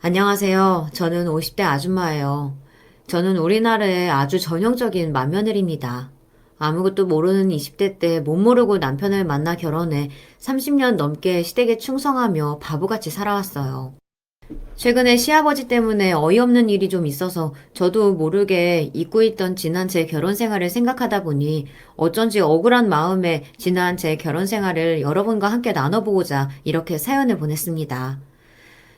안녕하세요. 저는 50대 아줌마예요. 저는 우리나라의 아주 전형적인 맏며느리입니다. 아무것도 모르는 20대 때 못 모르고 남편을 만나 결혼해 30년 넘게 시댁에 충성하며 바보같이 살아왔어요. 최근에 시아버지 때문에 어이없는 일이 좀 있어서 저도 모르게 잊고 있던 지난 제 결혼 생활을 생각하다 보니 어쩐지 억울한 마음에 지난 제 결혼 생활을 여러분과 함께 나눠보고자 이렇게 사연을 보냈습니다.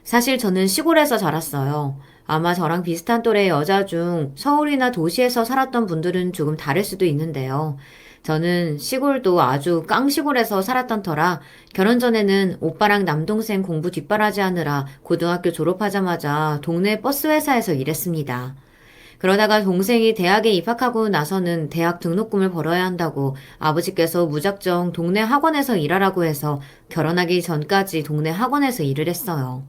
사실 저는 시골에서 자랐어요. 아마 저랑 비슷한 또래의 여자 중 서울이나 도시에서 살았던 분들은 조금 다를 수도 있는데요. 저는 시골도 아주 깡시골에서 살았던 터라 결혼 전에는 오빠랑 남동생 공부 뒷바라지 하느라 고등학교 졸업하자마자 동네 버스 회사에서 일했습니다. 그러다가 동생이 대학에 입학하고 나서는 대학 등록금을 벌어야 한다고 아버지께서 무작정 동네 학원에서 일하라고 해서 결혼하기 전까지 동네 학원에서 일을 했어요.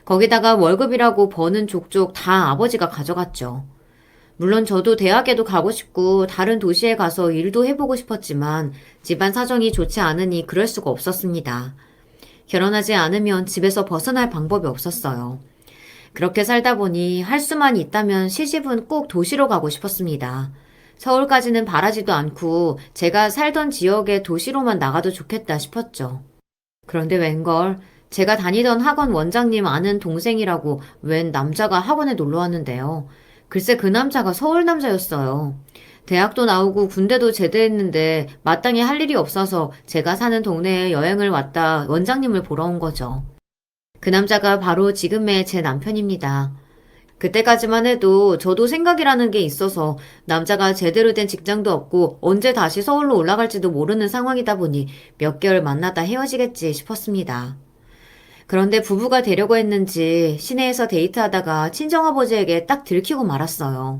거기다가 월급이라고 버는 족족 다 아버지가 가져갔죠. 물론 저도 대학에도 가고 싶고 다른 도시에 가서 일도 해보고 싶었지만 집안 사정이 좋지 않으니 그럴 수가 없었습니다. 결혼하지 않으면 집에서 벗어날 방법이 없었어요. 그렇게 살다 보니 할 수만 있다면 시집은 꼭 도시로 가고 싶었습니다. 서울까지는 바라지도 않고 제가 살던 지역의 도시로만 나가도 좋겠다 싶었죠. 그런데 웬걸 제가 다니던 학원 원장님 아는 동생이라고 웬 남자가 학원에 놀러 왔는데요. 글쎄 그 남자가 서울 남자였어요. 대학도 나오고 군대도 제대했는데 마땅히 할 일이 없어서 제가 사는 동네에 여행을 왔다 원장님을 보러 온 거죠. 그 남자가 바로 지금의 제 남편입니다. 그때까지만 해도 저도 생각이라는 게 있어서 남자가 제대로 된 직장도 없고 언제 다시 서울로 올라갈지도 모르는 상황이다 보니 몇 개월 만나다 헤어지겠지 싶었습니다. 그런데 부부가 되려고 했는지 시내에서 데이트하다가 친정아버지에게 딱 들키고 말았어요.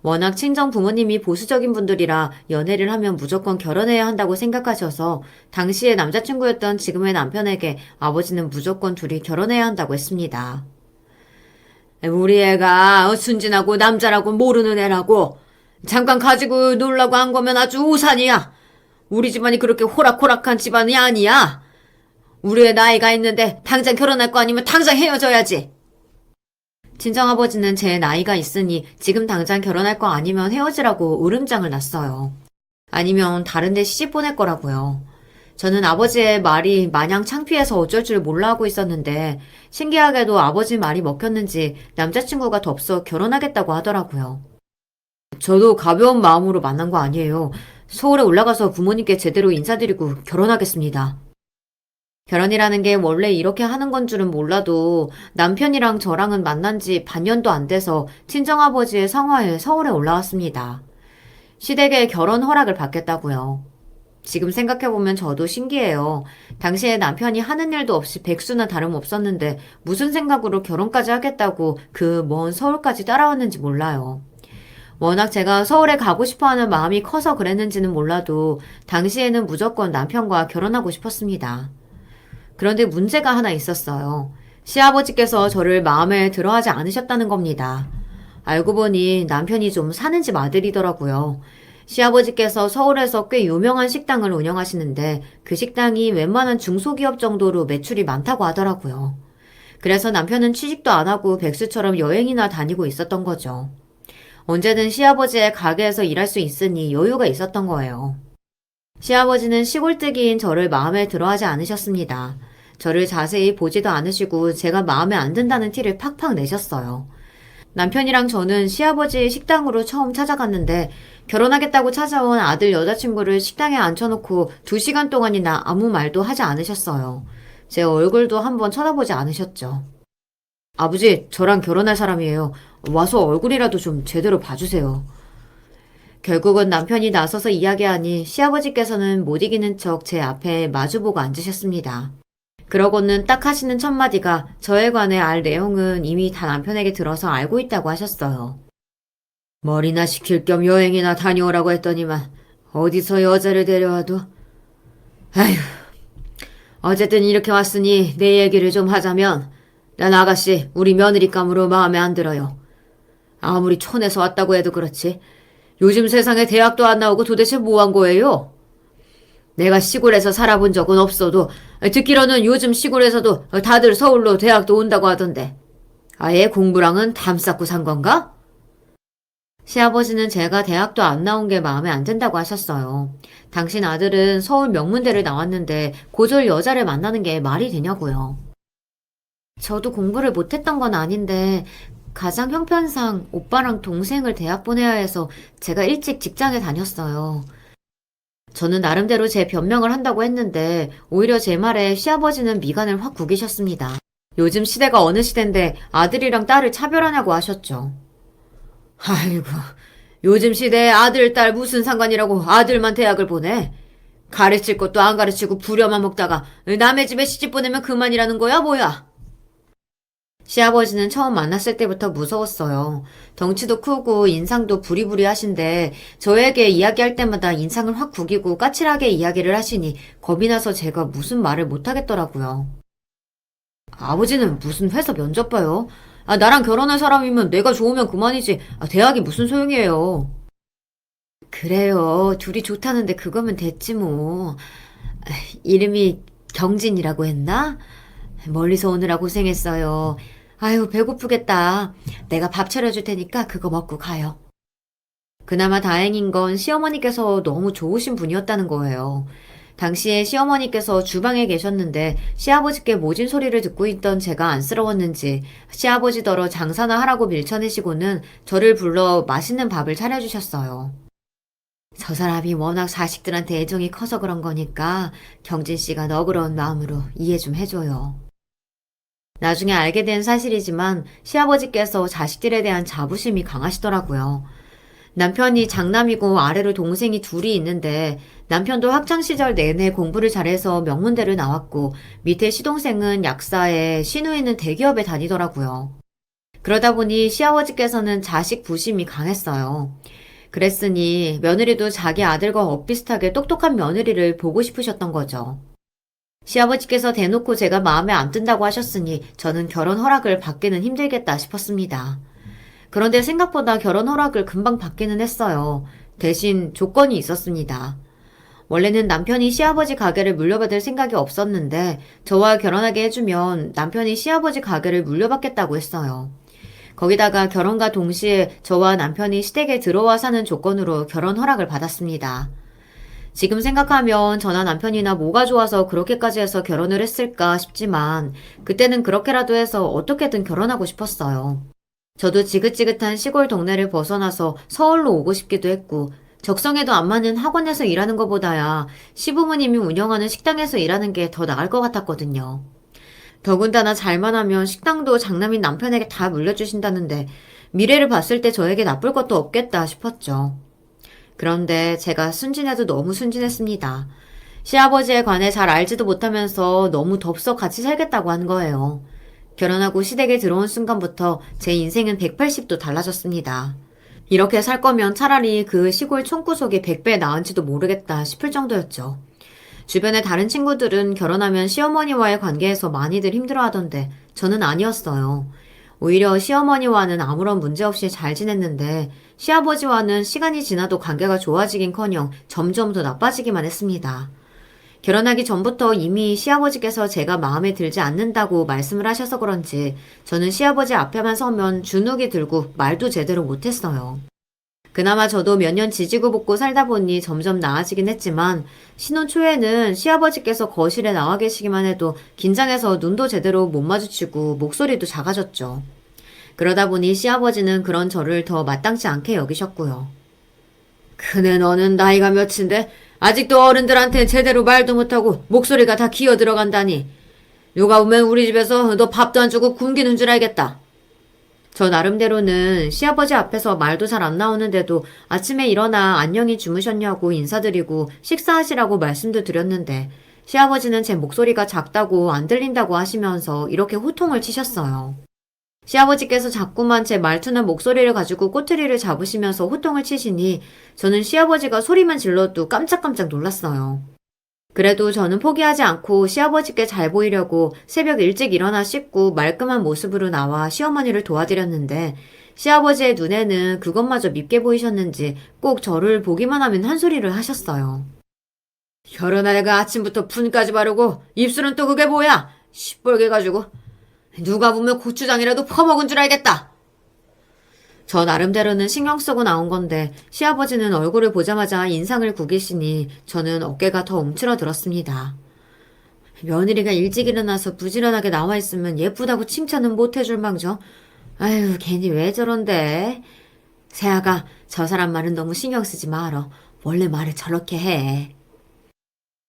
워낙 친정 부모님이 보수적인 분들이라 연애를 하면 무조건 결혼해야 한다고 생각하셔서 당시에 남자친구였던 지금의 남편에게 아버지는 무조건 둘이 결혼해야 한다고 했습니다. 우리 애가 순진하고 남자라고 모르는 애라고 잠깐 가지고 놀라고 한 거면 아주 우산이야. 우리 집안이 그렇게 호락호락한 집안이 아니야. 우리의 나이가 있는데 당장 결혼할 거 아니면 당장 헤어져야지. 친정아버지는 제 나이가 있으니 지금 당장 결혼할 거 아니면 헤어지라고 으름장을 놨어요. 아니면 다른 데 시집 보낼 거라고요. 저는 아버지의 말이 마냥 창피해서 어쩔 줄 몰라 하고 있었는데 신기하게도 아버지 말이 먹혔는지 남자친구가 덥석 결혼하겠다고 하더라고요. 저도 가벼운 마음으로 만난 거 아니에요. 서울에 올라가서 부모님께 제대로 인사드리고 결혼하겠습니다. 결혼이라는 게 원래 이렇게 하는 건 줄은 몰라도 남편이랑 저랑은 만난 지 반년도 안 돼서 친정아버지의 성화에 서울에 올라왔습니다. 시댁에 결혼 허락을 받겠다고요. 지금 생각해보면 저도 신기해요. 당시에 남편이 하는 일도 없이 백수나 다름없었는데 무슨 생각으로 결혼까지 하겠다고 그 먼 서울까지 따라왔는지 몰라요. 워낙 제가 서울에 가고 싶어하는 마음이 커서 그랬는지는 몰라도 당시에는 무조건 남편과 결혼하고 싶었습니다. 그런데 문제가 하나 있었어요. 시아버지께서 저를 마음에 들어하지 않으셨다는 겁니다. 알고 보니 남편이 좀 사는 집 아들이더라고요. 시아버지께서 서울에서 꽤 유명한 식당을 운영하시는데 그 식당이 웬만한 중소기업 정도로 매출이 많다고 하더라고요. 그래서 남편은 취직도 안 하고 백수처럼 여행이나 다니고 있었던 거죠. 언제든 시아버지의 가게에서 일할 수 있으니 여유가 있었던 거예요. 시아버지는 시골뜨기인 저를 마음에 들어하지 않으셨습니다. 저를 자세히 보지도 않으시고 제가 마음에 안 든다는 티를 팍팍 내셨어요. 남편이랑 저는 시아버지의 식당으로 처음 찾아갔는데 결혼하겠다고 찾아온 아들 여자친구를 식당에 앉혀놓고 2시간 동안이나 아무 말도 하지 않으셨어요. 제 얼굴도 한번 쳐다보지 않으셨죠. 아버지, 저랑 결혼할 사람이에요. 와서 얼굴이라도 좀 제대로 봐주세요. 결국은 남편이 나서서 이야기하니 시아버지께서는 못 이기는 척 제 앞에 마주보고 앉으셨습니다. 그러고는 딱 하시는 첫마디가 저에 관해 알 내용은 이미 다 남편에게 들어서 알고 있다고 하셨어요. 머리나 식힐 겸 여행이나 다녀오라고 했더니만 어디서 여자를 데려와도. 아휴, 어쨌든 이렇게 왔으니 내 얘기를 좀 하자면 난 아가씨 우리 며느리감으로 마음에 안 들어요. 아무리 촌에서 왔다고 해도 그렇지 요즘 세상에 대학도 안 나오고 도대체 뭐 한 거예요? 내가 시골에서 살아본 적은 없어도 듣기로는 요즘 시골에서도 다들 서울로 대학도 온다고 하던데. 아예 공부랑은 담 쌓고 산 건가? 시아버지는 제가 대학도 안 나온 게 마음에 안 든다고 하셨어요. 당신 아들은 서울 명문대를 나왔는데 고졸 여자를 만나는 게 말이 되냐고요. 저도 공부를 못했던 건 아닌데 가장 형편상 오빠랑 동생을 대학 보내야 해서 제가 일찍 직장에 다녔어요. 저는 나름대로 제 변명을 한다고 했는데 오히려 제 말에 시아버지는 미간을 확 구기셨습니다. 요즘 시대가 어느 시대인데 아들이랑 딸을 차별하냐고 하셨죠. 아이고, 요즘 시대에 아들, 딸 무슨 상관이라고 아들만 대학을 보내? 가르칠 것도 안 가르치고 부려만 먹다가 남의 집에 시집 보내면 그만이라는 거야, 뭐야? 시아버지는 처음 만났을 때부터 무서웠어요. 덩치도 크고 인상도 부리부리하신데 저에게 이야기할 때마다 인상을 확 구기고 까칠하게 이야기를 하시니 겁이 나서 제가 무슨 말을 못하겠더라고요. 아버지는 무슨 회사 면접 봐요? 나랑 결혼할 사람이면 내가 좋으면 그만이지. 대학이 무슨 소용이에요. 그래요. 둘이 좋다는데 그거면 됐지 뭐. 이름이 경진이라고 했나? 멀리서 오느라 고생했어요. 아유, 배고프겠다. 내가 밥 차려줄 테니까 그거 먹고 가요. 그나마 다행인 건 시어머니께서 너무 좋으신 분이었다는 거예요. 당시에 시어머니께서 주방에 계셨는데 시아버지께 모진 소리를 듣고 있던 제가 안쓰러웠는지 시아버지더러 장사나 하라고 밀쳐내시고는 저를 불러 맛있는 밥을 차려주셨어요. 저 사람이 워낙 자식들한테 애정이 커서 그런 거니까 경진 씨가 너그러운 마음으로 이해 좀 해줘요. 나중에 알게 된 사실이지만 시아버지께서 자식들에 대한 자부심이 강하시더라고요. 남편이 장남이고 아래로 동생이 둘이 있는데 남편도 학창시절 내내 공부를 잘해서 명문대를 나왔고 밑에 시동생은 약사에 시누이는 대기업에 다니더라고요. 그러다 보니 시아버지께서는 자식 부심이 강했어요. 그랬으니 며느리도 자기 아들과 엇비슷하게 똑똑한 며느리를 보고 싶으셨던 거죠. 시아버지께서 대놓고 제가 마음에 안 든다고 하셨으니 저는 결혼 허락을 받기는 힘들겠다 싶었습니다. 그런데 생각보다 결혼 허락을 금방 받기는 했어요. 대신 조건이 있었습니다. 원래는 남편이 시아버지 가게를 물려받을 생각이 없었는데 저와 결혼하게 해주면 남편이 시아버지 가게를 물려받겠다고 했어요. 거기다가 결혼과 동시에 저와 남편이 시댁에 들어와 사는 조건으로 결혼 허락을 받았습니다. 지금 생각하면 저나 남편이나 뭐가 좋아서 그렇게까지 해서 결혼을 했을까 싶지만 그때는 그렇게라도 해서 어떻게든 결혼하고 싶었어요. 저도 지긋지긋한 시골 동네를 벗어나서 서울로 오고 싶기도 했고 적성에도 안 맞는 학원에서 일하는 것보다야 시부모님이 운영하는 식당에서 일하는 게 더 나을 것 같았거든요. 더군다나 잘만 하면 식당도 장남인 남편에게 다 물려주신다는데 미래를 봤을 때 저에게 나쁠 것도 없겠다 싶었죠. 그런데 제가 순진해도 너무 순진했습니다. 시아버지에 관해 잘 알지도 못하면서 너무 덥석 같이 살겠다고 한 거예요. 결혼하고 시댁에 들어온 순간부터 제 인생은 180도 달라졌습니다. 이렇게 살 거면 차라리 그 시골 촌구석이 100배 나은지도 모르겠다 싶을 정도였죠. 주변의 다른 친구들은 결혼하면 시어머니와의 관계에서 많이들 힘들어하던데 저는 아니었어요. 오히려 시어머니와는 아무런 문제 없이 잘 지냈는데 시아버지와는 시간이 지나도 관계가 좋아지긴커녕 점점 더 나빠지기만 했습니다. 결혼하기 전부터 이미 시아버지께서 제가 마음에 들지 않는다고 말씀을 하셔서 그런지 저는 시아버지 앞에만 서면 주눅이 들고 말도 제대로 못했어요. 그나마 저도 몇 년 지지고 볶고 살다 보니 점점 나아지긴 했지만 신혼 초에는 시아버지께서 거실에 나와 계시기만 해도 긴장해서 눈도 제대로 못 마주치고 목소리도 작아졌죠. 그러다 보니 시아버지는 그런 저를 더 마땅치 않게 여기셨고요. 그네 너는 나이가 몇인데 아직도 어른들한테 제대로 말도 못하고 목소리가 다 기어 들어간다니. 누가 보면 우리 집에서 너 밥도 안 주고 굶기는 줄 알겠다. 저 나름대로는 시아버지 앞에서 말도 잘 안 나오는데도 아침에 일어나 안녕히 주무셨냐고 인사드리고 식사하시라고 말씀도 드렸는데 시아버지는 제 목소리가 작다고 안 들린다고 하시면서 이렇게 호통을 치셨어요. 시아버지께서 자꾸만 제 말투나 목소리를 가지고 꼬투리를 잡으시면서 호통을 치시니 저는 시아버지가 소리만 질러도 깜짝깜짝 놀랐어요. 그래도 저는 포기하지 않고 시아버지께 잘 보이려고 새벽 일찍 일어나 씻고 말끔한 모습으로 나와 시어머니를 도와드렸는데 시아버지의 눈에는 그것마저 밉게 보이셨는지 꼭 저를 보기만 하면 한 소리를 하셨어요. 결혼한 애가 아침부터 푼까지 바르고 입술은 또 그게 뭐야? 시뻘게 가지고. 누가 보면 고추장이라도 퍼먹은 줄 알겠다. 저 나름대로는 신경 쓰고 나온 건데 시아버지는 얼굴을 보자마자 인상을 구기시니 저는 어깨가 더 움츠러들었습니다. 며느리가 일찍 일어나서 부지런하게 나와 있으면 예쁘다고 칭찬은 못 해줄 망정. 아유, 괜히 왜 저런데. 세아가 저 사람 말은 너무 신경 쓰지 말어. 원래 말을 저렇게 해.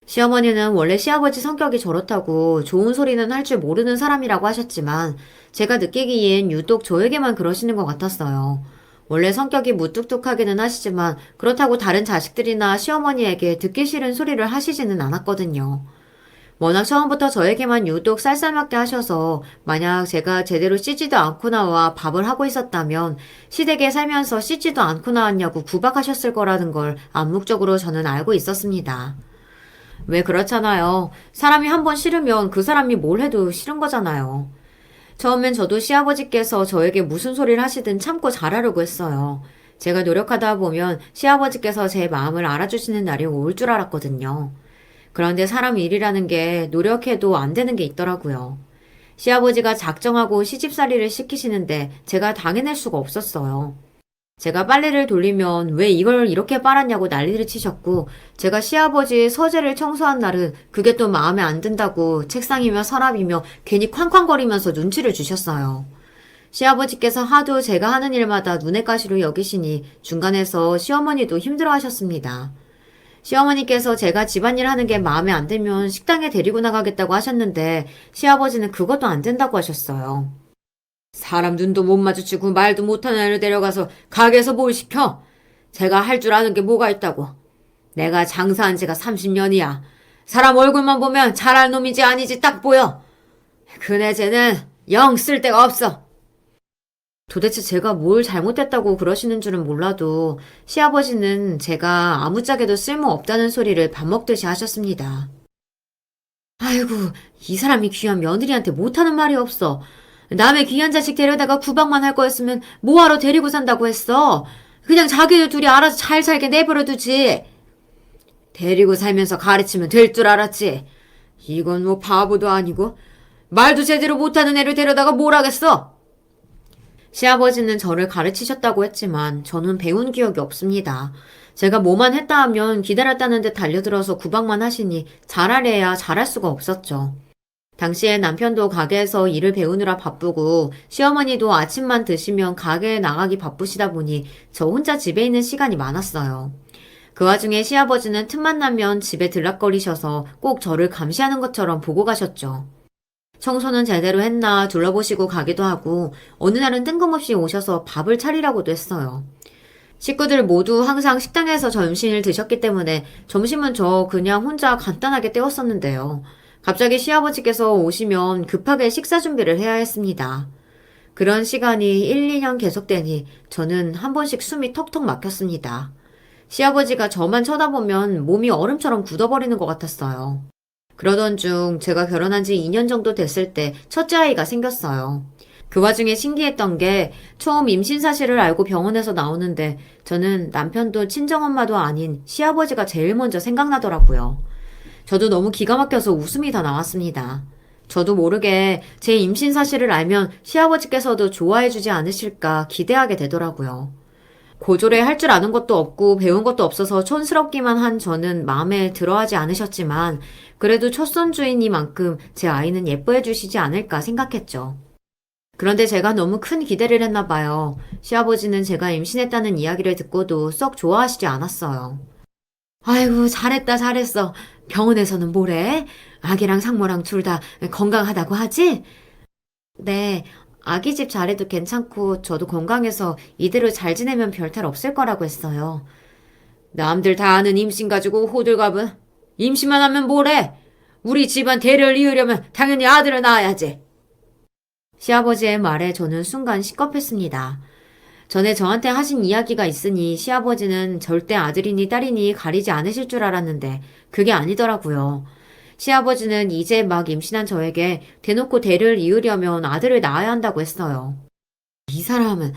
시어머니는 원래 시아버지 성격이 저렇다고 좋은 소리는 할 줄 모르는 사람이라고 하셨지만 제가 느끼기엔 유독 저에게만 그러시는 것 같았어요. 원래 성격이 무뚝뚝하기는 하시지만 그렇다고 다른 자식들이나 시어머니에게 듣기 싫은 소리를 하시지는 않았거든요. 워낙 처음부터 저에게만 유독 쌀쌀맞게 하셔서 만약 제가 제대로 씻지도 않고 나와 밥을 하고 있었다면 시댁에 살면서 씻지도 않고 나왔냐고 구박하셨을 거라는 걸 암묵적으로 저는 알고 있었습니다. 왜 그렇잖아요. 사람이 한 번 싫으면 그 사람이 뭘 해도 싫은 거잖아요. 처음엔 저도 시아버지께서 저에게 무슨 소리를 하시든 참고 잘하려고 했어요. 제가 노력하다 보면 시아버지께서 제 마음을 알아주시는 날이 올 줄 알았거든요. 그런데 사람 일이라는 게 노력해도 안 되는 게 있더라고요. 시아버지가 작정하고 시집살이를 시키시는데 제가 당해낼 수가 없었어요. 제가 빨래를 돌리면 왜 이걸 이렇게 빨았냐고 난리를 치셨고 제가 시아버지 서재를 청소한 날은 그게 또 마음에 안 든다고 책상이며 서랍이며 괜히 쾅쾅거리면서 눈치를 주셨어요. 시아버지께서 하도 제가 하는 일마다 눈엣 가시로 여기시니 중간에서 시어머니도 힘들어 하셨습니다. 시어머니께서 제가 집안일 하는 게 마음에 안 들면 식당에 데리고 나가겠다고 하셨는데 시아버지는 그것도 안 된다고 하셨어요. 사람 눈도 못 마주치고 말도 못하는 애를 데려가서 가게에서 뭘 시켜? 제가 할 줄 아는 게 뭐가 있다고. 내가 장사한 지가 30년이야. 사람 얼굴만 보면 잘할 놈이지 아니지 딱 보여. 그네 쟤는 영 쓸데가 없어. 도대체 제가 뭘 잘못했다고 그러시는 줄은 몰라도 시아버지는 제가 아무짝에도 쓸모없다는 소리를 밥 먹듯이 하셨습니다. 아이고, 이 사람이 귀한 며느리한테 못하는 말이 없어. 남의 귀한 자식 데려다가 구박만 할 거였으면 뭐하러 데리고 산다고 했어. 그냥 자기들 둘이 알아서 잘 살게 내버려 두지. 데리고 살면서 가르치면 될 줄 알았지. 이건 뭐 바보도 아니고 말도 제대로 못하는 애를 데려다가 뭘 하겠어. 시아버지는 저를 가르치셨다고 했지만 저는 배운 기억이 없습니다. 제가 뭐만 했다 하면 기다렸다는 듯 달려들어서 구박만 하시니 잘하래야 잘할 수가 없었죠. 당시에 남편도 가게에서 일을 배우느라 바쁘고 시어머니도 아침만 드시면 가게에 나가기 바쁘시다 보니 저 혼자 집에 있는 시간이 많았어요. 그 와중에 시아버지는 틈만 나면 집에 들락거리셔서 꼭 저를 감시하는 것처럼 보고 가셨죠. 청소는 제대로 했나 둘러보시고 가기도 하고 어느 날은 뜬금없이 오셔서 밥을 차리라고도 했어요. 식구들 모두 항상 식당에서 점심을 드셨기 때문에 점심은 저 그냥 혼자 간단하게 때웠었는데요. 갑자기 시아버지께서 오시면 급하게 식사 준비를 해야 했습니다. 그런 시간이 1, 2년 계속되니 저는 한 번씩 숨이 턱턱 막혔습니다. 시아버지가 저만 쳐다보면 몸이 얼음처럼 굳어버리는 것 같았어요. 그러던 중 제가 결혼한 지 2년 정도 됐을 때 첫째 아이가 생겼어요. 그 와중에 신기했던 게 처음 임신 사실을 알고 병원에서 나오는데 저는 남편도 친정엄마도 아닌 시아버지가 제일 먼저 생각나더라고요. 저도 너무 기가 막혀서 웃음이 다 나왔습니다. 저도 모르게 제 임신 사실을 알면 시아버지께서도 좋아해주지 않으실까 기대하게 되더라고요. 고조래 할 줄 아는 것도 없고 배운 것도 없어서 촌스럽기만 한 저는 마음에 들어하지 않으셨지만 그래도 첫손주이니만큼 제 아이는 예뻐해 주시지 않을까 생각했죠. 그런데 제가 너무 큰 기대를 했나 봐요. 시아버지는 제가 임신했다는 이야기를 듣고도 썩 좋아하시지 않았어요. 아이고 잘했다 잘했어. 병원에서는 뭐래? 아기랑 상모랑 둘 다 건강하다고 하지? 네. 아기 집 잘해도 괜찮고 저도 건강해서 이대로 잘 지내면 별탈 없을 거라고 했어요. 남들 다 아는 임신 가지고 호들갑은 임신만 하면 뭐래? 우리 집안 대를 이으려면 당연히 아들을 낳아야지. 시아버지의 말에 저는 순간 시겁했습니다. 전에 저한테 하신 이야기가 있으니 시아버지는 절대 아들이니 딸이니 가리지 않으실 줄 알았는데 그게 아니더라고요. 시아버지는 이제 막 임신한 저에게 대놓고 대를 이으려면 아들을 낳아야 한다고 했어요. 이 사람은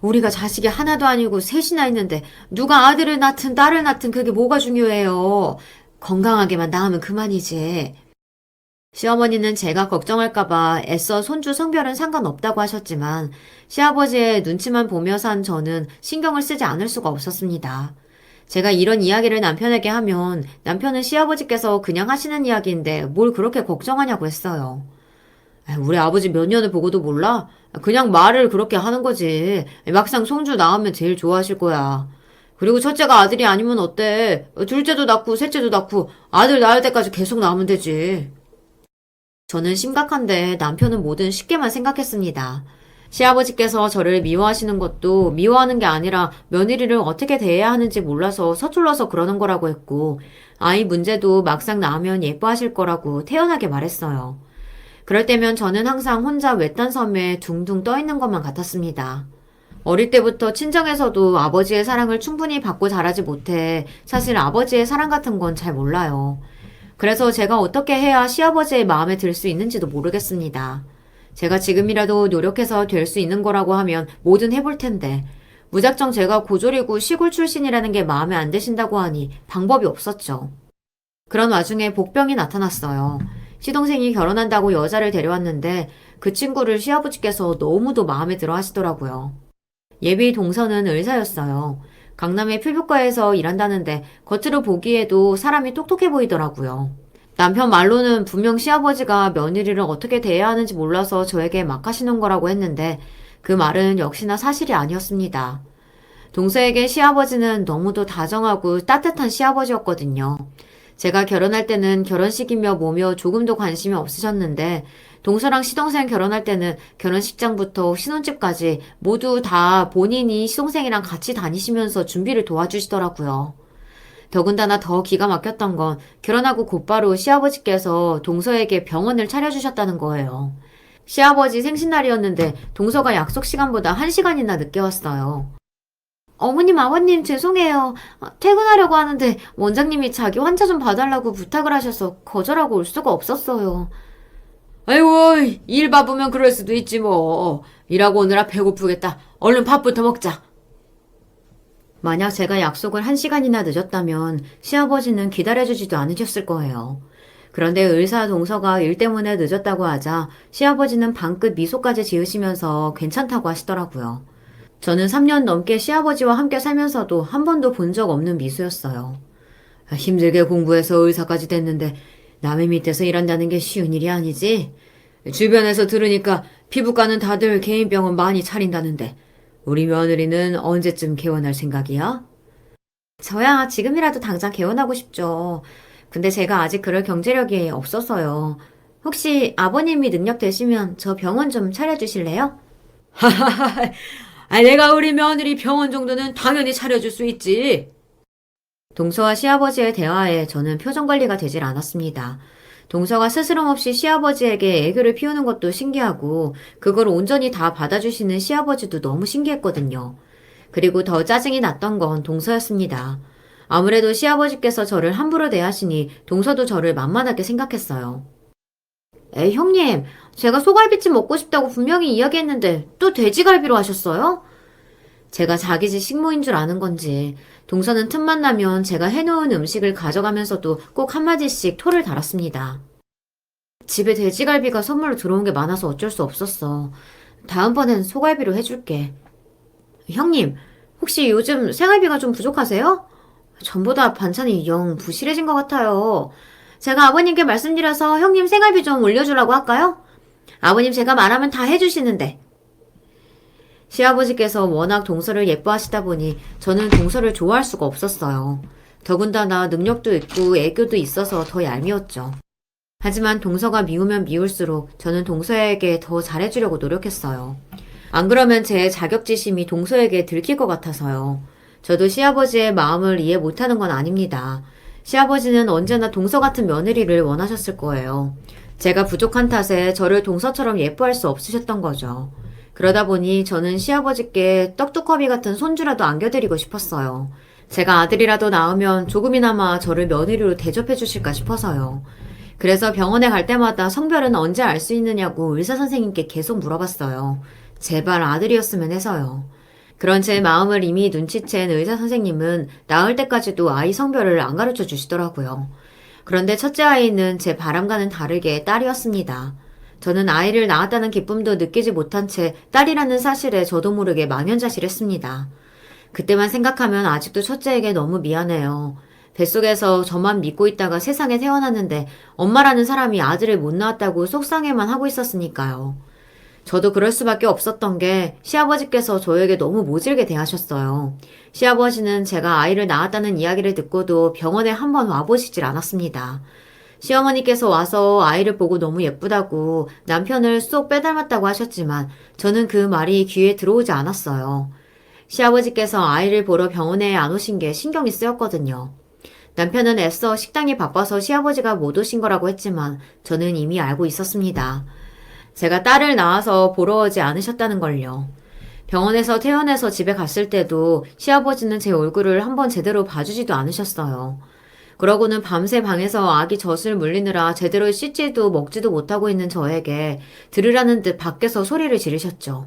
우리가 자식이 하나도 아니고 셋이나 있는데 누가 아들을 낳든 딸을 낳든 그게 뭐가 중요해요. 건강하게만 낳으면 그만이지. 시어머니는 제가 걱정할까봐 애써 손주 성별은 상관없다고 하셨지만 시아버지의 눈치만 보며 산 저는 신경을 쓰지 않을 수가 없었습니다. 제가 이런 이야기를 남편에게 하면 남편은 시아버지께서 그냥 하시는 이야기인데 뭘 그렇게 걱정하냐고 했어요. 우리 아버지 몇 년을 보고도 몰라? 그냥 말을 그렇게 하는 거지. 막상 손주 낳으면 제일 좋아하실 거야. 그리고 첫째가 아들이 아니면 어때? 둘째도 낳고 셋째도 낳고 아들 낳을 때까지 계속 낳으면 되지. 저는 심각한데 남편은 뭐든 쉽게만 생각했습니다. 시아버지께서 저를 미워하시는 것도 미워하는 게 아니라 며느리를 어떻게 대해야 하는지 몰라서 서툴러서 그러는 거라고 했고, 아이 문제도 막상 낳으면 예뻐하실 거라고 태연하게 말했어요. 그럴 때면 저는 항상 혼자 외딴 섬에 둥둥 떠 있는 것만 같았습니다. 어릴 때부터 친정에서도 아버지의 사랑을 충분히 받고 자라지 못해 사실 아버지의 사랑 같은 건 잘 몰라요. 그래서 제가 어떻게 해야 시아버지의 마음에 들 수 있는지도 모르겠습니다. 제가 지금이라도 노력해서 될 수 있는 거라고 하면 뭐든 해볼 텐데 무작정 제가 고졸이고 시골 출신이라는 게 마음에 안 드신다고 하니 방법이 없었죠. 그런 와중에 복병이 나타났어요. 시동생이 결혼한다고 여자를 데려왔는데 그 친구를 시아버지께서 너무도 마음에 들어 하시더라고요. 예비 동서는 의사였어요. 강남의 피부과에서 일한다는데 겉으로 보기에도 사람이 똑똑해 보이더라고요. 남편 말로는 분명 시아버지가 며느리를 어떻게 대해야 하는지 몰라서 저에게 막 하시는 거라고 했는데 그 말은 역시나 사실이 아니었습니다. 동서에게 시아버지는 너무도 다정하고 따뜻한 시아버지였거든요. 제가 결혼할 때는 결혼식이며 뭐며 조금도 관심이 없으셨는데 동서랑 시동생 결혼할 때는 결혼식장부터 신혼집까지 모두 다 본인이 시동생이랑 같이 다니시면서 준비를 도와주시더라고요. 더군다나 더 기가 막혔던 건 결혼하고 곧바로 시아버지께서 동서에게 병원을 차려주셨다는 거예요. 시아버지 생신날이었는데 동서가 약속 시간보다 1시간이나 늦게 왔어요. 어머님, 아버님, 죄송해요. 퇴근하려고 하는데 원장님이 자기 환자 좀 봐달라고 부탁을 하셔서 거절하고 올 수가 없었어요. 아이고, 일 바쁘면 그럴 수도 있지 뭐. 일하고 오느라 배고프겠다. 얼른 밥부터 먹자. 만약 제가 약속을 1시간이나 늦었다면 시아버지는 기다려주지도 않으셨을 거예요. 그런데 의사 동서가 일 때문에 늦었다고 하자 시아버지는 방긋 미소까지 지으시면서 괜찮다고 하시더라고요. 저는 3년 넘게 시아버지와 함께 살면서도 한 번도 본 적 없는 미소였어요. 힘들게 공부해서 의사까지 됐는데 남의 밑에서 일한다는 게 쉬운 일이 아니지? 주변에서 들으니까 피부과는 다들 개인 병원 많이 차린다는데 우리 며느리는 언제쯤 개원할 생각이야? 저야 지금이라도 당장 개원하고 싶죠. 근데 제가 아직 그럴 경제력이 없어서요. 혹시 아버님이 능력 되시면 저 병원 좀 차려주실래요? 내가 우리 며느리 병원 정도는 당연히 차려줄 수 있지. 동서와 시아버지의 대화에 저는 표정 관리가 되질 않았습니다. 동서가 스스럼 없이 시아버지에게 애교를 피우는 것도 신기하고 그걸 온전히 다 받아주시는 시아버지도 너무 신기했거든요. 그리고 더 짜증이 났던 건 동서였습니다. 아무래도 시아버지께서 저를 함부로 대하시니 동서도 저를 만만하게 생각했어요. 형님, 제가 소갈비찜 먹고 싶다고 분명히 이야기했는데 또 돼지갈비로 하셨어요? 제가 자기 집 식모인 줄 아는 건지 동서는 틈만 나면 제가 해놓은 음식을 가져가면서도 꼭 한마디씩 토를 달았습니다. 집에 돼지갈비가 선물로 들어온 게 많아서 어쩔 수 없었어. 다음번엔 소갈비로 해줄게. 형님, 혹시 요즘 생활비가 좀 부족하세요? 전보다 반찬이 영 부실해진 것 같아요. 제가 아버님께 말씀드려서 형님 생활비 좀 올려주라고 할까요? 아버님 제가 말하면 다 해주시는데. 시아버지께서 워낙 동서를 예뻐하시다 보니 저는 동서를 좋아할 수가 없었어요. 더군다나 능력도 있고 애교도 있어서 더 얄미웠죠. 하지만 동서가 미우면 미울수록 저는 동서에게 더 잘해주려고 노력했어요. 안 그러면 제 자격지심이 동서에게 들킬 것 같아서요. 저도 시아버지의 마음을 이해 못하는 건 아닙니다. 시아버지는 언제나 동서 같은 며느리를 원하셨을 거예요. 제가 부족한 탓에 저를 동서처럼 예뻐할 수 없으셨던 거죠. 그러다 보니 저는 시아버지께 떡두꺼비 같은 손주라도 안겨드리고 싶었어요. 제가 아들이라도 낳으면 조금이나마 저를 며느리로 대접해 주실까 싶어서요. 그래서 병원에 갈 때마다 성별은 언제 알 수 있느냐고 의사 선생님께 계속 물어봤어요. 제발 아들이었으면 해서요. 그런 제 마음을 이미 눈치챈 의사 선생님은 낳을 때까지도 아이 성별을 안 가르쳐 주시더라고요. 그런데 첫째 아이는 제 바람과는 다르게 딸이었습니다. 저는 아이를 낳았다는 기쁨도 느끼지 못한 채 딸이라는 사실에 저도 모르게 망연자실했습니다. 그때만 생각하면 아직도 첫째에게 너무 미안해요. 뱃속에서 저만 믿고 있다가 세상에 태어났는데 엄마라는 사람이 아들을 못 낳았다고 속상해만 하고 있었으니까요. 저도 그럴 수밖에 없었던 게 시아버지께서 저에게 너무 모질게 대하셨어요. 시아버지는 제가 아이를 낳았다는 이야기를 듣고도 병원에 한번 와보시질 않았습니다. 시어머니께서 와서 아이를 보고 너무 예쁘다고 남편을 쏙 빼닮았다고 하셨지만 저는 그 말이 귀에 들어오지 않았어요. 시아버지께서 아이를 보러 병원에 안 오신 게 신경이 쓰였거든요. 남편은 애써 식당이 바빠서 시아버지가 못 오신 거라고 했지만 저는 이미 알고 있었습니다. 제가 딸을 낳아서 보러 오지 않으셨다는 걸요. 병원에서 퇴원해서 집에 갔을 때도 시아버지는 제 얼굴을 한번 제대로 봐주지도 않으셨어요. 그러고는 밤새 방에서 아기 젖을 물리느라 제대로 씻지도 먹지도 못하고 있는 저에게 들으라는 듯 밖에서 소리를 지르셨죠.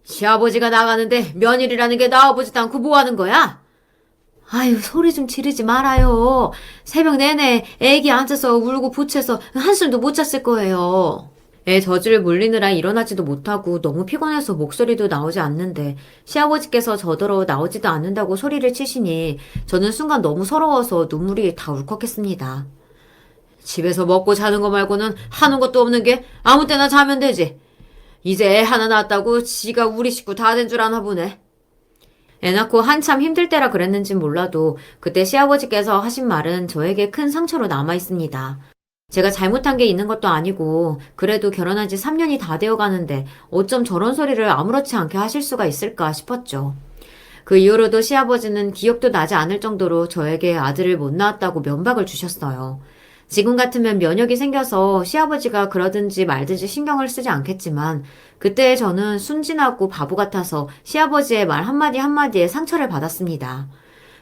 시아버지가 나가는데 며느리라는 게 나와보지도 않고 뭐 하는 거야? 아유, 소리 좀 지르지 말아요. 새벽 내내 애기 앉아서 울고 보채서 한숨도 못 잤을 거예요. 애 젖을 물리느라 일어나지도 못하고 너무 피곤해서 목소리도 나오지 않는데 시아버지께서 저더러 나오지도 않는다고 소리를 치시니 저는 순간 너무 서러워서 눈물이 다 울컥했습니다. 집에서 먹고 자는 거 말고는 하는 것도 없는 게 아무 때나 자면 되지. 이제 애 하나 낳았다고 지가 우리 식구 다 된 줄 아나 보네. 애 낳고 한참 힘들 때라 그랬는진 몰라도 그때 시아버지께서 하신 말은 저에게 큰 상처로 남아 있습니다. 제가 잘못한 게 있는 것도 아니고 그래도 결혼한 지 3년이 다 되어 가는데 어쩜 저런 소리를 아무렇지 않게 하실 수가 있을까 싶었죠. 그 이후로도 시아버지는 기억도 나지 않을 정도로 저에게 아들을 못 낳았다고 면박을 주셨어요. 지금 같으면 면역이 생겨서 시아버지가 그러든지 말든지 신경을 쓰지 않겠지만 그때 저는 순진하고 바보 같아서 시아버지의 말 한마디 한마디에 상처를 받았습니다.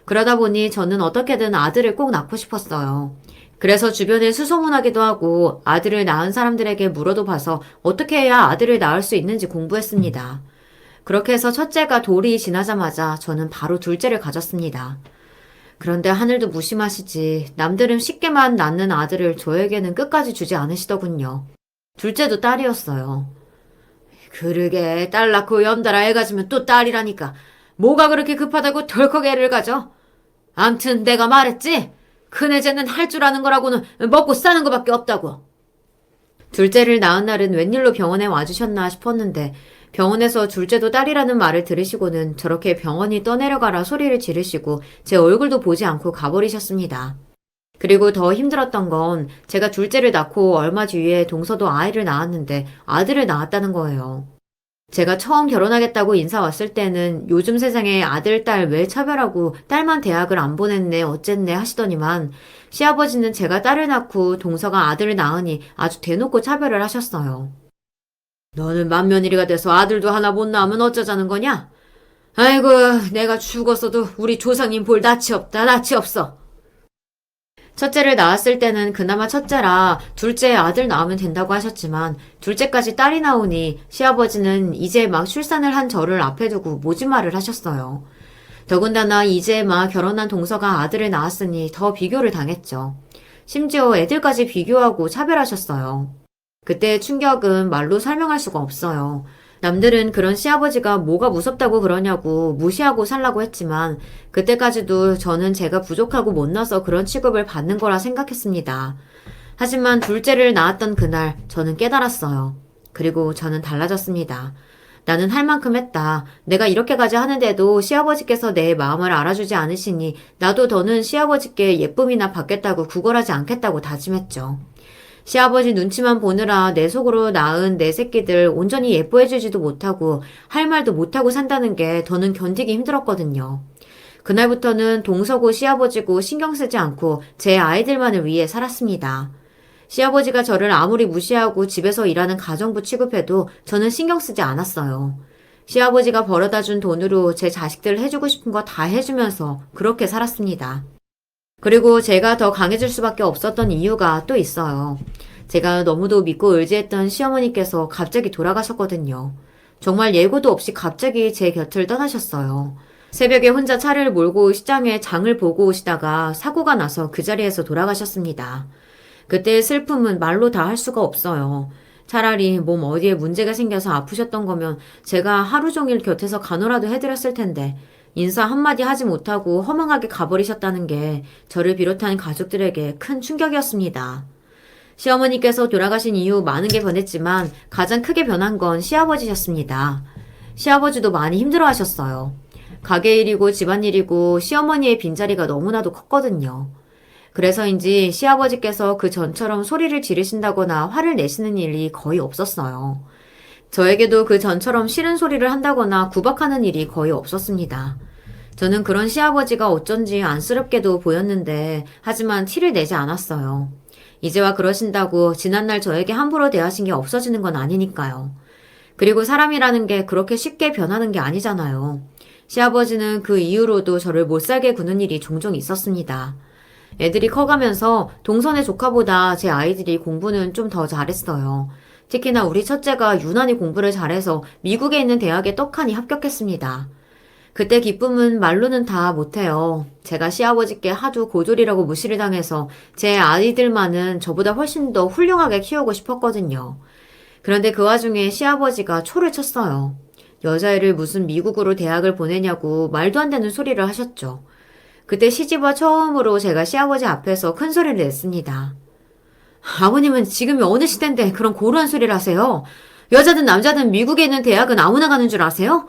그러다 보니 저는 어떻게든 아들을 꼭 낳고 싶었어요. 그래서 주변에 수소문하기도 하고 아들을 낳은 사람들에게 물어도 봐서 어떻게 해야 아들을 낳을 수 있는지 공부했습니다. 그렇게 해서 첫째가 돌이 지나자마자 저는 바로 둘째를 가졌습니다. 그런데 하늘도 무심하시지 남들은 쉽게만 낳는 아들을 저에게는 끝까지 주지 않으시더군요. 둘째도 딸이었어요. 그러게 딸 낳고 연달아 애 가지면 또 딸이라니까 뭐가 그렇게 급하다고 덜컥 애를 가져? 암튼 내가 말했지? 큰애제는 할 줄 아는 거라고는 먹고 싸는 거밖에 없다고. 둘째를 낳은 날은 웬일로 병원에 와주셨나 싶었는데 병원에서 둘째도 딸이라는 말을 들으시고는 저렇게 병원이 떠내려가라 소리를 지르시고 제 얼굴도 보지 않고 가버리셨습니다. 그리고 더 힘들었던 건 제가 둘째를 낳고 얼마 뒤에 동서도 아이를 낳았는데 아들을 낳았다는 거예요. 제가 처음 결혼하겠다고 인사 왔을 때는 요즘 세상에 아들, 딸 왜 차별하고 딸만 대학을 안 보냈네 어쨌네 하시더니만 시아버지는 제가 딸을 낳고 동서가 아들을 낳으니 아주 대놓고 차별을 하셨어요. 너는 맏며느리가 돼서 아들도 하나 못 낳으면 어쩌자는 거냐? 아이고 내가 죽었어도 우리 조상님 볼 낯이 없다 낯이 없어. 첫째를 낳았을 때는 그나마 첫째라 둘째 아들 낳으면 된다고 하셨지만 둘째까지 딸이 나오니 시아버지는 이제 막 출산을 한 저를 앞에 두고 모진 말을 하셨어요. 더군다나 이제 막 결혼한 동서가 아들을 낳았으니 더 비교를 당했죠. 심지어 애들까지 비교하고 차별하셨어요. 그때의 충격은 말로 설명할 수가 없어요. 남들은 그런 시아버지가 뭐가 무섭다고 그러냐고 무시하고 살라고 했지만 그때까지도 저는 제가 부족하고 못나서 그런 취급을 받는 거라 생각했습니다. 하지만 둘째를 낳았던 그날 저는 깨달았어요. 그리고 저는 달라졌습니다. 나는 할 만큼 했다. 내가 이렇게까지 하는데도 시아버지께서 내 마음을 알아주지 않으시니 나도 더는 시아버지께 예쁨이나 받겠다고 구걸하지 않겠다고 다짐했죠. 시아버지 눈치만 보느라 내 속으로 낳은 내 새끼들 온전히 예뻐해주지도 못하고 할 말도 못하고 산다는 게 더는 견디기 힘들었거든요. 그날부터는 동서고 시아버지고 신경 쓰지 않고 제 아이들만을 위해 살았습니다. 시아버지가 저를 아무리 무시하고 집에서 일하는 가정부 취급해도 저는 신경 쓰지 않았어요. 시아버지가 벌어다 준 돈으로 제 자식들 해주고 싶은 거 다 해주면서 그렇게 살았습니다. 그리고 제가 더 강해질 수밖에 없었던 이유가 또 있어요. 제가 너무도 믿고 의지했던 시어머니께서 갑자기 돌아가셨거든요. 정말 예고도 없이 갑자기 제 곁을 떠나셨어요. 새벽에 혼자 차를 몰고 시장에 장을 보고 오시다가 사고가 나서 그 자리에서 돌아가셨습니다. 그때의 슬픔은 말로 다 할 수가 없어요. 차라리 몸 어디에 문제가 생겨서 아프셨던 거면 제가 하루 종일 곁에서 간호라도 해드렸을 텐데 인사 한마디 하지 못하고 허망하게 가버리셨다는 게 저를 비롯한 가족들에게 큰 충격이었습니다. 시어머니께서 돌아가신 이후 많은 게 변했지만 가장 크게 변한 건 시아버지셨습니다. 시아버지도 많이 힘들어하셨어요. 가게 일이고 집안일이고 시어머니의 빈자리가 너무나도 컸거든요. 그래서인지 시아버지께서 그 전처럼 소리를 지르신다거나 화를 내시는 일이 거의 없었어요. 저에게도 그 전처럼 싫은 소리를 한다거나 구박하는 일이 거의 없었습니다. 저는 그런 시아버지가 어쩐지 안쓰럽게도 보였는데 하지만 티를 내지 않았어요. 이제와 그러신다고 지난날 저에게 함부로 대하신 게 없어지는 건 아니니까요. 그리고 사람이라는 게 그렇게 쉽게 변하는 게 아니잖아요. 시아버지는 그 이후로도 저를 못살게 구는 일이 종종 있었습니다. 애들이 커가면서 동선의 조카보다 제 아이들이 공부는 좀 더 잘했어요. 특히나 우리 첫째가 유난히 공부를 잘해서 미국에 있는 대학에 떡하니 합격했습니다. 그때 기쁨은 말로는 다 못해요. 제가 시아버지께 하도 고졸이라고 무시를 당해서 제 아이들만은 저보다 훨씬 더 훌륭하게 키우고 싶었거든요. 그런데 그 와중에 시아버지가 초를 쳤어요. 여자애를 무슨 미국으로 대학을 보내냐고 말도 안 되는 소리를 하셨죠. 그때 시집와 처음으로 제가 시아버지 앞에서 큰 소리를 냈습니다. 아버님은 지금이 어느 시대인데 그런 고루한 소리를 하세요? 여자든 남자든 미국에 있는 대학은 아무나 가는 줄 아세요?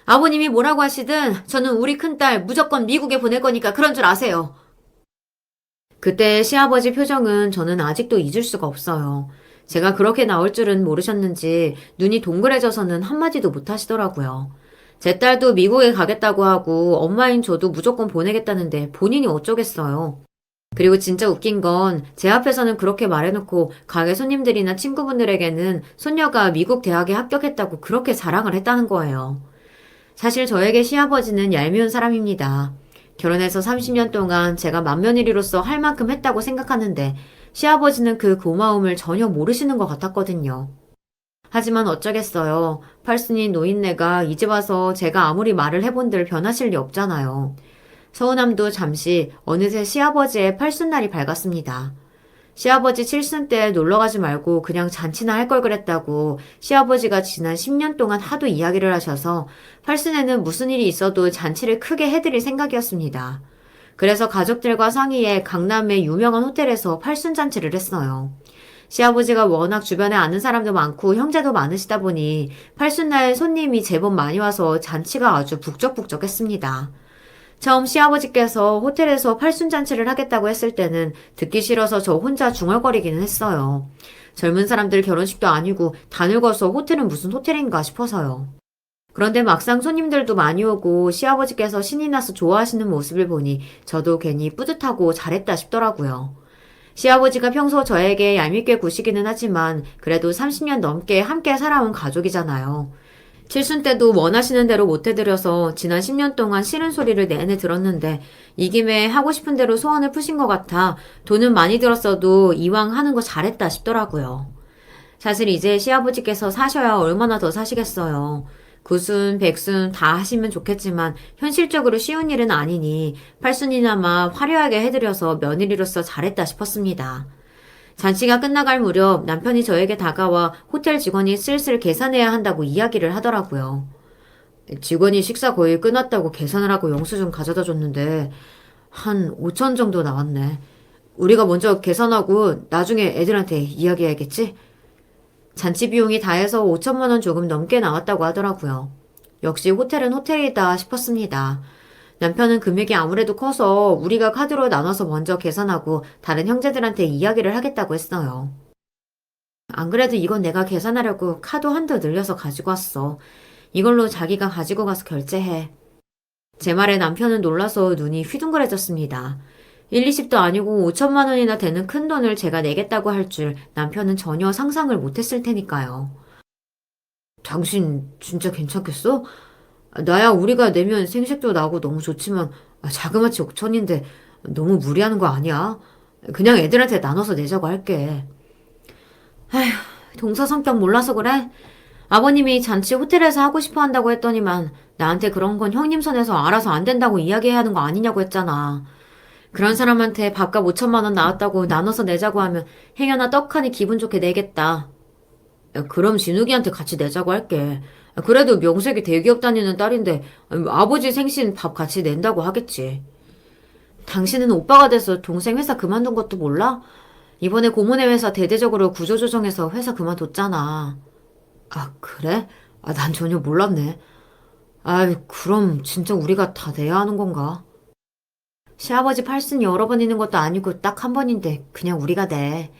아버님이 뭐라고 하시든 저는 우리 큰딸 무조건 미국에 보낼 거니까 그런 줄 아세요. 그때 시아버지 표정은 저는 아직도 잊을 수가 없어요. 제가 그렇게 나올 줄은 모르셨는지 눈이 동그래져서는 한마디도 못 하시더라고요. 제 딸도 미국에 가겠다고 하고 엄마인 저도 무조건 보내겠다는데 본인이 어쩌겠어요. 그리고 진짜 웃긴 건 제 앞에서는 그렇게 말해놓고 가게 손님들이나 친구분들에게는 손녀가 미국 대학에 합격했다고 그렇게 자랑을 했다는 거예요. 사실 저에게 시아버지는 얄미운 사람입니다. 결혼해서 30년 동안 제가 맏며느리로서 할 만큼 했다고 생각하는데 시아버지는 그 고마움을 전혀 모르시는 것 같았거든요. 하지만 어쩌겠어요. 팔순이 노인네가 이제 와서 제가 아무리 말을 해본들 변하실 리 없잖아요. 서운함도 잠시 어느새 시아버지의 팔순날이 밝았습니다. 시아버지 칠순 때 놀러가지 말고 그냥 잔치나 할 걸 그랬다고 시아버지가 지난 10년 동안 하도 이야기를 하셔서 팔순에는 무슨 일이 있어도 잔치를 크게 해드릴 생각이었습니다. 그래서 가족들과 상의해 강남의 유명한 호텔에서 팔순 잔치를 했어요. 시아버지가 워낙 주변에 아는 사람도 많고 형제도 많으시다 보니 팔순날 손님이 제법 많이 와서 잔치가 아주 북적북적했습니다. 처음 시아버지께서 호텔에서 팔순잔치를 하겠다고 했을 때는 듣기 싫어서 저 혼자 중얼거리기는 했어요. 젊은 사람들 결혼식도 아니고 다 늙어서 호텔은 무슨 호텔인가 싶어서요. 그런데 막상 손님들도 많이 오고 시아버지께서 신이 나서 좋아하시는 모습을 보니 저도 괜히 뿌듯하고 잘했다 싶더라고요. 시아버지가 평소 저에게 얄밉게 구시기는 하지만 그래도 30년 넘게 함께 살아온 가족이잖아요. 칠순 때도 원하시는 대로 못 해드려서 지난 10년 동안 싫은 소리를 내내 들었는데 이 김에 하고 싶은 대로 소원을 푸신 것 같아 돈은 많이 들었어도 이왕 하는 거 잘했다 싶더라고요. 사실 이제 시아버지께서 사셔야 얼마나 더 사시겠어요. 구순, 백순 다 하시면 좋겠지만 현실적으로 쉬운 일은 아니니 팔순이나마 화려하게 해드려서 며느리로서 잘했다 싶었습니다. 잔치가 끝나갈 무렵 남편이 저에게 다가와 호텔 직원이 슬슬 계산해야 한다고 이야기를 하더라고요. 직원이 식사 거의 끝났다고 계산을 하고 영수증 가져다 줬는데 한 5천 정도 나왔네. 우리가 먼저 계산하고 나중에 애들한테 이야기해야겠지? 잔치 비용이 다 해서 5천만 원 조금 넘게 나왔다고 하더라고요. 역시 호텔은 호텔이다 싶었습니다. 남편은 금액이 아무래도 커서 우리가 카드로 나눠서 먼저 계산하고 다른 형제들한테 이야기를 하겠다고 했어요. 안 그래도 이건 내가 계산하려고 카드 한도 늘려서 가지고 왔어. 이걸로 자기가 가지고 가서 결제해. 제 말에 남편은 놀라서 눈이 휘둥그레졌습니다. 1, 20도 아니고 5천만 원이나 되는 큰 돈을 제가 내겠다고 할 줄 남편은 전혀 상상을 못했을 테니까요. 당신 진짜 괜찮겠어? 나야 우리가 내면 생색도 나고 너무 좋지만 자그마치 5천인데 너무 무리하는 거 아니야? 그냥 애들한테 나눠서 내자고 할게. 아휴, 동서 성격 몰라서 그래? 아버님이 잔치 호텔에서 하고 싶어 한다고 했더니만 나한테 그런 건 형님 선에서 알아서 안 된다고 이야기해야 하는 거 아니냐고 했잖아. 그런 사람한테 밥값 5천만 원 나왔다고 나눠서 내자고 하면 행여나 떡하니 기분 좋게 내겠다. 야, 그럼 진욱이한테 같이 내자고 할게. 그래도 명색이 대기업 다니는 딸인데 아버지 생신 밥 같이 낸다고 하겠지. 당신은 오빠가 돼서 동생 회사 그만둔 것도 몰라? 이번에 고모네 회사 대대적으로 구조조정해서 회사 그만뒀잖아. 아, 그래? 아, 난 전혀 몰랐네. 아, 그럼 진짜 우리가 다 내야 하는 건가? 시아버지 팔순 여러 번 있는 것도 아니고 딱 한 번인데 그냥 우리가 내.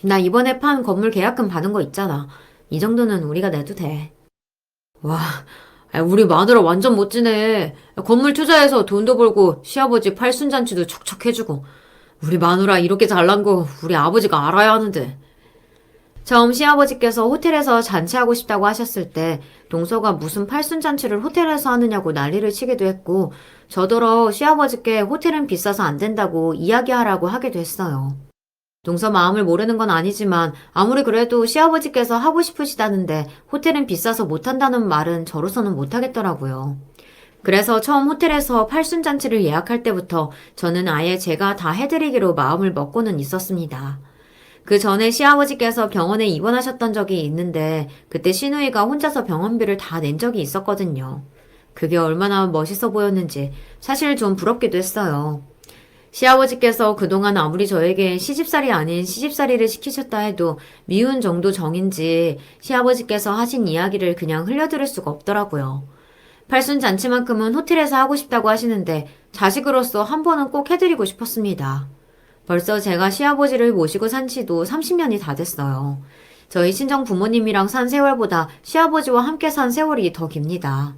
나 이번에 판 건물 계약금 받은 거 있잖아. 이 정도는 우리가 내도 돼. 와, 우리 마누라 완전 멋지네. 건물 투자해서 돈도 벌고 시아버지 팔순잔치도 척척 해주고. 우리 마누라 이렇게 잘난 거 우리 아버지가 알아야 하는데. 처음 시아버지께서 호텔에서 잔치하고 싶다고 하셨을 때 동서가 무슨 팔순잔치를 호텔에서 하느냐고 난리를 치기도 했고 저더러 시아버지께 호텔은 비싸서 안 된다고 이야기하라고 하기도 했어요. 동서 마음을 모르는 건 아니지만 아무리 그래도 시아버지께서 하고 싶으시다는데 호텔은 비싸서 못한다는 말은 저로서는 못하겠더라고요. 그래서 처음 호텔에서 팔순잔치를 예약할 때부터 저는 아예 제가 다 해드리기로 마음을 먹고는 있었습니다. 그 전에 시아버지께서 병원에 입원하셨던 적이 있는데 그때 시누이가 혼자서 병원비를 다 낸 적이 있었거든요. 그게 얼마나 멋있어 보였는지 사실 좀 부럽기도 했어요. 시아버지께서 그동안 아무리 저에게 시집살이 아닌 시집살이를 시키셨다 해도 미운 정도 정인지 시아버지께서 하신 이야기를 그냥 흘려들을 수가 없더라고요. 팔순 잔치만큼은 호텔에서 하고 싶다고 하시는데 자식으로서 한 번은 꼭 해드리고 싶었습니다. 벌써 제가 시아버지를 모시고 산 지도 30년이 다 됐어요. 저희 친정 부모님이랑 산 세월보다 시아버지와 함께 산 세월이 더 깁니다.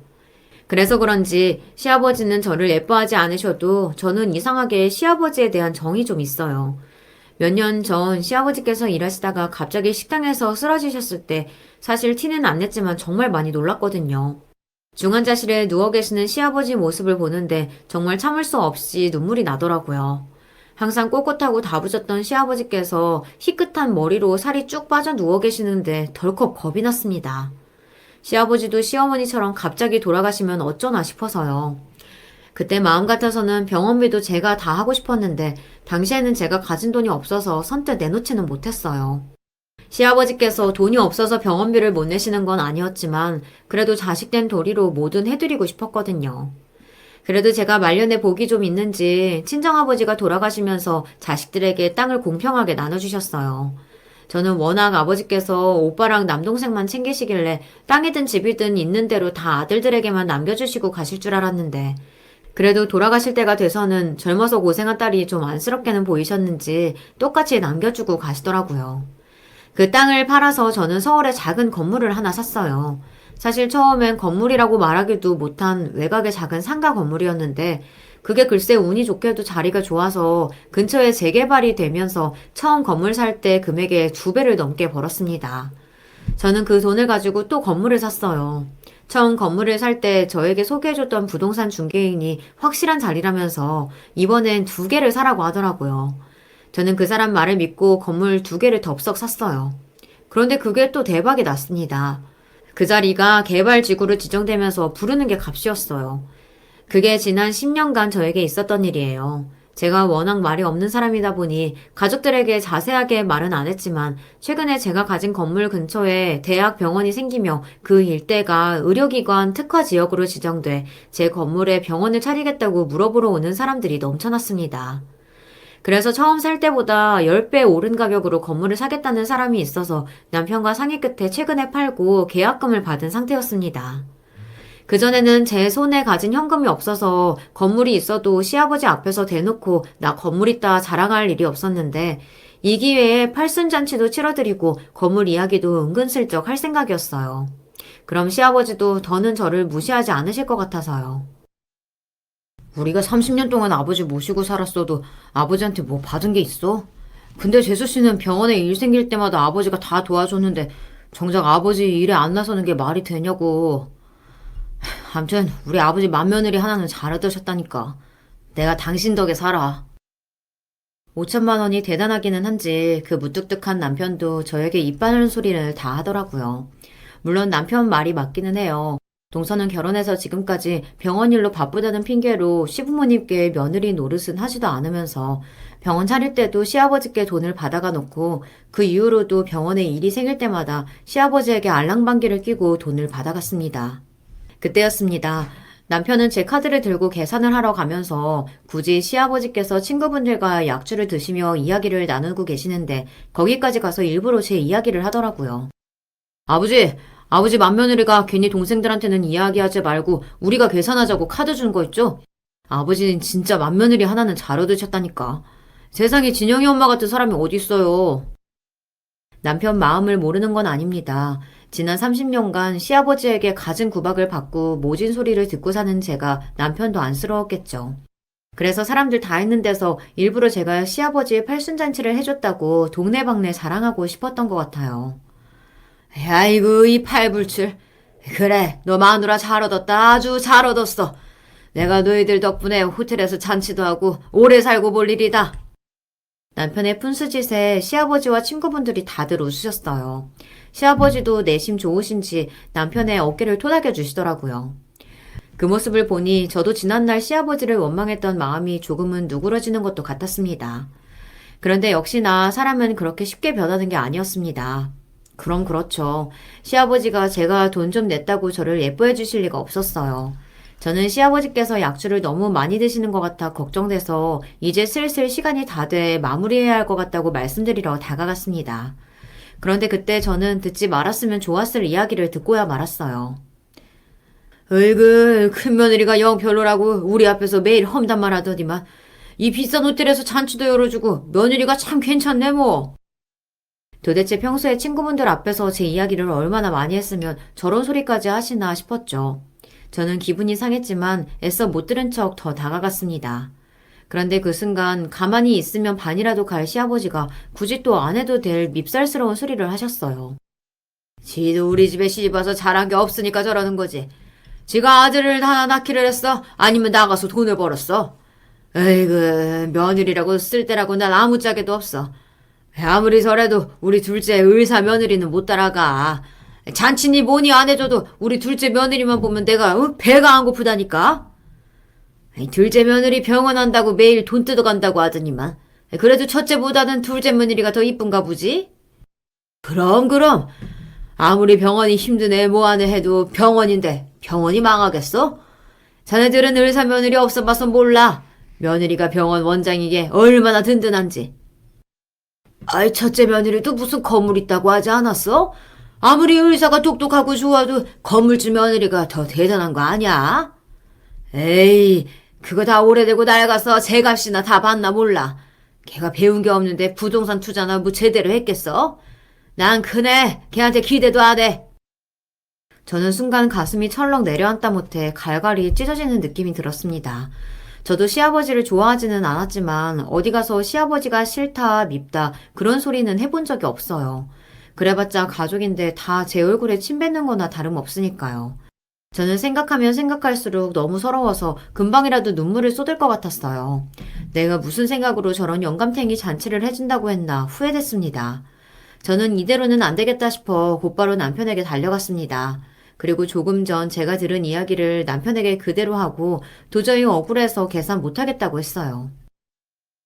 그래서 그런지 시아버지는 저를 예뻐하지 않으셔도 저는 이상하게 시아버지에 대한 정이 좀 있어요. 몇 년 전 시아버지께서 일하시다가 갑자기 식당에서 쓰러지셨을 때 사실 티는 안 냈지만 정말 많이 놀랐거든요. 중환자실에 누워 계시는 시아버지 모습을 보는데 정말 참을 수 없이 눈물이 나더라고요. 항상 꼿꼿하고 다부졌던 시아버지께서 희끗한 머리로 살이 쭉 빠져 누워 계시는데 덜컥 겁이 났습니다. 시아버지도 시어머니처럼 갑자기 돌아가시면 어쩌나 싶어서요. 그때 마음 같아서는 병원비도 제가 다 하고 싶었는데 당시에는 제가 가진 돈이 없어서 선뜻 내놓지는 못했어요. 시아버지께서 돈이 없어서 병원비를 못 내시는 건 아니었지만 그래도 자식된 도리로 뭐든 해드리고 싶었거든요. 그래도 제가 말년에 복이 좀 있는지 친정아버지가 돌아가시면서 자식들에게 땅을 공평하게 나눠주셨어요. 저는 워낙 아버지께서 오빠랑 남동생만 챙기시길래 땅이든 집이든 있는 대로 다 아들들에게만 남겨주시고 가실 줄 알았는데 그래도 돌아가실 때가 돼서는 젊어서 고생한 딸이 좀 안쓰럽게는 보이셨는지 똑같이 남겨주고 가시더라고요. 그 땅을 팔아서 저는 서울에 작은 건물을 하나 샀어요. 사실 처음엔 건물이라고 말하기도 못한 외곽의 작은 상가 건물이었는데 그게 글쎄 운이 좋게도 자리가 좋아서 근처에 재개발이 되면서 처음 건물 살 때 금액의 2배를 넘게 벌었습니다. 저는 그 돈을 가지고 또 건물을 샀어요. 처음 건물을 살 때 저에게 소개해줬던 부동산 중개인이 확실한 자리라면서 이번엔 2개를 사라고 하더라고요. 저는 그 사람 말을 믿고 건물 2개를 덥석 샀어요. 그런데 그게 또 대박이 났습니다. 그 자리가 개발지구로 지정되면서 부르는 게 값이었어요. 그게 지난 10년간 저에게 있었던 일이에요. 제가 워낙 말이 없는 사람이다 보니 가족들에게 자세하게 말은 안 했지만 최근에 제가 가진 건물 근처에 대학 병원이 생기며 그 일대가 의료기관 특화 지역으로 지정돼 제 건물에 병원을 차리겠다고 물어보러 오는 사람들이 넘쳐났습니다. 그래서 처음 살 때보다 10배 오른 가격으로 건물을 사겠다는 사람이 있어서 남편과 상의 끝에 최근에 팔고 계약금을 받은 상태였습니다. 그전에는 제 손에 가진 현금이 없어서 건물이 있어도 시아버지 앞에서 대놓고 나 건물 있다 자랑할 일이 없었는데 이 기회에 팔순잔치도 치러드리고 건물 이야기도 은근슬쩍 할 생각이었어요. 그럼 시아버지도 더는 저를 무시하지 않으실 것 같아서요. 우리가 30년 동안 아버지 모시고 살았어도 아버지한테 뭐 받은 게 있어? 근데 재수 씨는 병원에 일 생길 때마다 아버지가 다 도와줬는데 정작 아버지 일에 안 나서는 게 말이 되냐고. 암튼 우리 아버지 맏며느리 하나는 잘 얻으셨다니까. 내가 당신 덕에 살아. 5천만 원이 대단하기는 한지 그 무뚝뚝한 남편도 저에게 입 바르는 소리를 다 하더라고요. 물론 남편 말이 맞기는 해요. 동서는 결혼해서 지금까지 병원 일로 바쁘다는 핑계로 시부모님께 며느리 노릇은 하지도 않으면서 병원 차릴 때도 시아버지께 돈을 받아가 놓고 그 이후로도 병원에 일이 생길 때마다 시아버지에게 알랑방귀를 끼고 돈을 받아갔습니다. 그때였습니다. 남편은 제 카드를 들고 계산을 하러 가면서 굳이 시아버지께서 친구분들과 약주를 드시며 이야기를 나누고 계시는데 거기까지 가서 일부러 제 이야기를 하더라고요. 아버지 맏며느리가 괜히 동생들한테는 이야기하지 말고 우리가 계산하자고 카드 준 거 있죠? 아버지는 진짜 맏며느리 하나는 잘 얻으셨다니까. 세상에 진영이 엄마 같은 사람이 어딨어요. 남편 마음을 모르는 건 아닙니다. 지난 30년간 시아버지에게 갖은 구박을 받고 모진 소리를 듣고 사는 제가 남편도 안쓰러웠겠죠. 그래서 사람들 다 있는 데서 일부러 제가 시아버지의 팔순잔치를 해줬다고 동네방네 자랑하고 싶었던 것 같아요. 아이고 이 팔불출. 그래 너 마누라 잘 얻었다. 아주 잘 얻었어. 내가 너희들 덕분에 호텔에서 잔치도 하고 오래 살고 볼 일이다. 남편의 푼수짓에 시아버지와 친구분들이 다들 웃으셨어요. 시아버지도 내심 좋으신지 남편의 어깨를 토닥여 주시더라고요. 그 모습을 보니 저도 지난날 시아버지를 원망했던 마음이 조금은 누그러지는 것도 같았습니다. 그런데 역시나 사람은 그렇게 쉽게 변하는 게 아니었습니다. 그럼 그렇죠. 시아버지가 제가 돈 좀 냈다고 저를 예뻐해 주실 리가 없었어요. 저는 시아버지께서 약주를 너무 많이 드시는 것 같아 걱정돼서 이제 슬슬 시간이 다 돼 마무리해야 할 것 같다고 말씀드리러 다가갔습니다. 그런데 그때 저는 듣지 말았으면 좋았을 이야기를 듣고야 말았어요. 으이그 큰며느리가 영 별로라고 우리 앞에서 매일 험담만 하더니만 이 비싼 호텔에서 잔치도 열어주고 며느리가 참 괜찮네 뭐. 도대체 평소에 친구분들 앞에서 제 이야기를 얼마나 많이 했으면 저런 소리까지 하시나 싶었죠. 저는 기분이 상했지만 애써 못 들은 척 더 다가갔습니다. 그런데 그 순간 가만히 있으면 반이라도 갈 시아버지가 굳이 또 안 해도 될 밉살스러운 소리를 하셨어요. 지도 우리 집에 시집와서 잘한 게 없으니까 저러는 거지. 지가 아들을 하나 낳기를 했어? 아니면 나가서 돈을 벌었어? 에이그 며느리라고 쓸데라고 난 아무짝에도 없어. 아무리 저래도 우리 둘째 의사 며느리는 못 따라가. 잔치니 뭐니 안 해줘도 우리 둘째 며느리만 보면 내가 배가 안 고프다니까. 둘째 며느리 병원 한다고 매일 돈 뜯어간다고 하더니만 그래도 첫째보다는 둘째 며느리가 더 이쁜가 보지? 그럼 아무리 병원이 힘드네 뭐하네 해도 병원인데 병원이 망하겠어? 자네들은 의사 며느리 없어봐서 몰라. 며느리가 병원 원장이게 얼마나 든든한지. 아이 첫째 며느리도 무슨 건물 있다고 하지 않았어? 아무리 의사가 똑똑하고 좋아도 건물주 며느리가 더 대단한 거 아니야? 에이 그거 다 오래되고 낡아서 제값이나 다 받나 몰라. 걔가 배운 게 없는데 부동산 투자나 뭐 제대로 했겠어? 난 큰애 걔한테 기대도 안 해. 저는 순간 가슴이 철렁 내려앉다 못해 갈갈이 찢어지는 느낌이 들었습니다. 저도 시아버지를 좋아하지는 않았지만 어디 가서 시아버지가 싫다 밉다 그런 소리는 해본 적이 없어요. 그래봤자 가족인데 다 제 얼굴에 침 뱉는 거나 다름없으니까요. 저는 생각하면 생각할수록 너무 서러워서 금방이라도 눈물을 쏟을 것 같았어요. 내가 무슨 생각으로 저런 영감탱이 잔치를 해준다고 했나 후회됐습니다. 저는 이대로는 안 되겠다 싶어 곧바로 남편에게 달려갔습니다. 그리고 조금 전 제가 들은 이야기를 남편에게 그대로 하고 도저히 억울해서 계산 못하겠다고 했어요.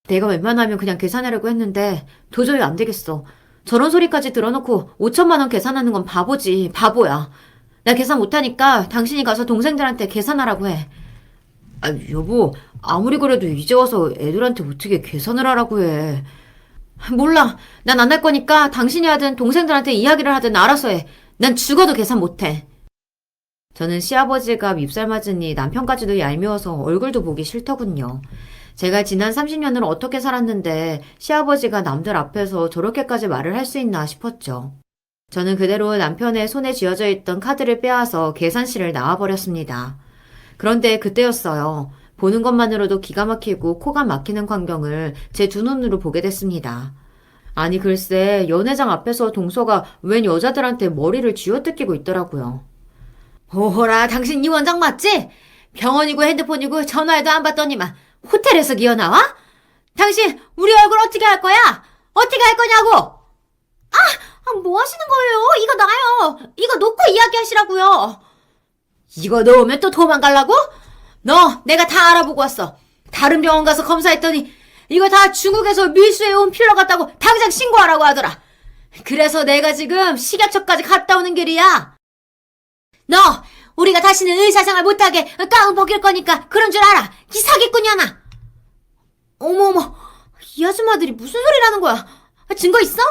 내가 웬만하면 그냥 계산하려고 했는데 도저히 안 되겠어. 저런 소리까지 들어놓고 5천만 원 계산하는 건 바보지, 바보야. 나 계산 못하니까 당신이 가서 동생들한테 계산하라고 해. 아, 여보, 아무리 그래도 이제 와서 애들한테 어떻게 계산을 하라고 해. 몰라. 난 안 할 거니까 당신이 하든 동생들한테 이야기를 하든 알아서 해. 난 죽어도 계산 못해. 저는 시아버지가 밉살 맞으니 남편까지도 얄미워서 얼굴도 보기 싫더군요. 제가 지난 30년을 어떻게 살았는데 시아버지가 남들 앞에서 저렇게까지 말을 할 수 있나 싶었죠. 저는 그대로 남편의 손에 쥐어져 있던 카드를 빼앗아 계산실을 나와버렸습니다. 그런데 그때였어요. 보는 것만으로도 기가 막히고 코가 막히는 광경을 제 두 눈으로 보게 됐습니다. 아니 글쎄 연회장 앞에서 동서가 웬 여자들한테 머리를 쥐어뜯기고 있더라고요. 오호라 당신 이 원장 맞지? 병원이고 핸드폰이고 전화해도 안 받더니만 호텔에서 기어나와? 당신 우리 얼굴 어떻게 할 거야? 어떻게 할 거냐고? 뭐 하시는 거예요? 이거 놔요. 이거 놓고 이야기하시라고요. 이거 놓으면 또 도망가려고? 너 내가 다 알아보고 왔어. 다른 병원 가서 검사했더니 이거 다 중국에서 밀수해온 필러 같다고 당장 신고하라고 하더라. 그래서 내가 지금 식약처까지 갔다 오는 길이야. 너 우리가 다시는 의사생활 못하게 가운 벗길 거니까 그런 줄 알아. 이 사기꾼이야나. 어머어머, 이 아줌마들이 무슨 소리라는 거야? 증거 있어?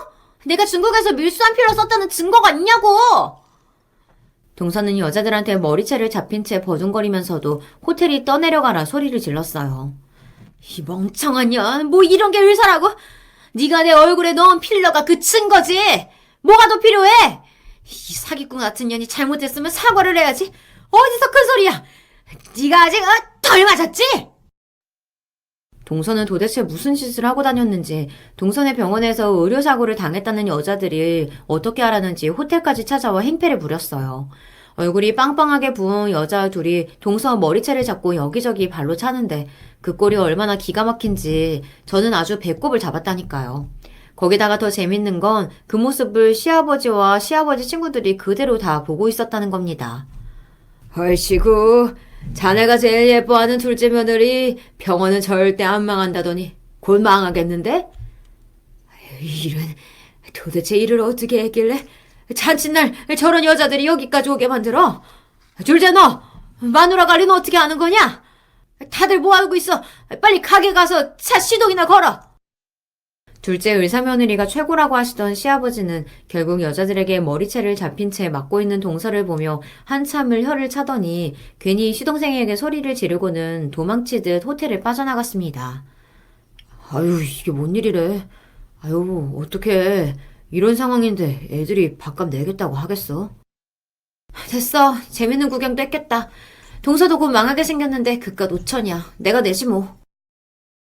내가 중국에서 밀수한 필러 썼다는 증거가 있냐고. 동서는 여자들한테 머리채를 잡힌 채 버둥거리면서도 호텔이 떠내려가라 소리를 질렀어요. 이 멍청한 년, 뭐 이런 게 의사라고? 네가 내 얼굴에 넣은 필러가 그 증거지. 뭐가 더 필요해? 이 사기꾼 같은 년이 잘못했으면 사과를 해야지. 어디서 큰 소리야? 네가 아직 덜 맞았지? 동서는 도대체 무슨 짓을 하고 다녔는지, 동선의 병원에서 의료사고를 당했다는 여자들이 어떻게 알았는지 호텔까지 찾아와 행패를 부렸어요. 얼굴이 빵빵하게 부은 여자 둘이 동서 머리채를 잡고 여기저기 발로 차는데 그 꼴이 얼마나 기가 막힌지 저는 아주 배꼽을 잡았다니까요. 거기다가 더 재밌는 건 그 모습을 시아버지와 시아버지 친구들이 그대로 다 보고 있었다는 겁니다. 헐시구, 자네가 제일 예뻐하는 둘째 며느리 병원은 절대 안 망한다더니 곧 망하겠는데? 이런, 도대체 일을 어떻게 했길래 잔칫날 저런 여자들이 여기까지 오게 만들어? 둘째 너, 마누라 관리는 어떻게 하는 거냐? 다들 뭐 하고 있어? 빨리 가게 가서 차 시동이나 걸어. 둘째 의사며느리가 최고라고 하시던 시아버지는 결국 여자들에게 머리채를 잡힌 채 맞고 있는 동서를 보며 한참을 혀를 차더니 괜히 시동생에게 소리를 지르고는 도망치듯 호텔을 빠져나갔습니다. 아유, 이게 뭔 일이래. 아유, 어떡해. 이런 상황인데 애들이 밥값 내겠다고 하겠어? 됐어. 재밌는 구경도 했겠다. 동서도 곧 망하게 생겼는데 그깟 5천이야. 내가 내지 뭐.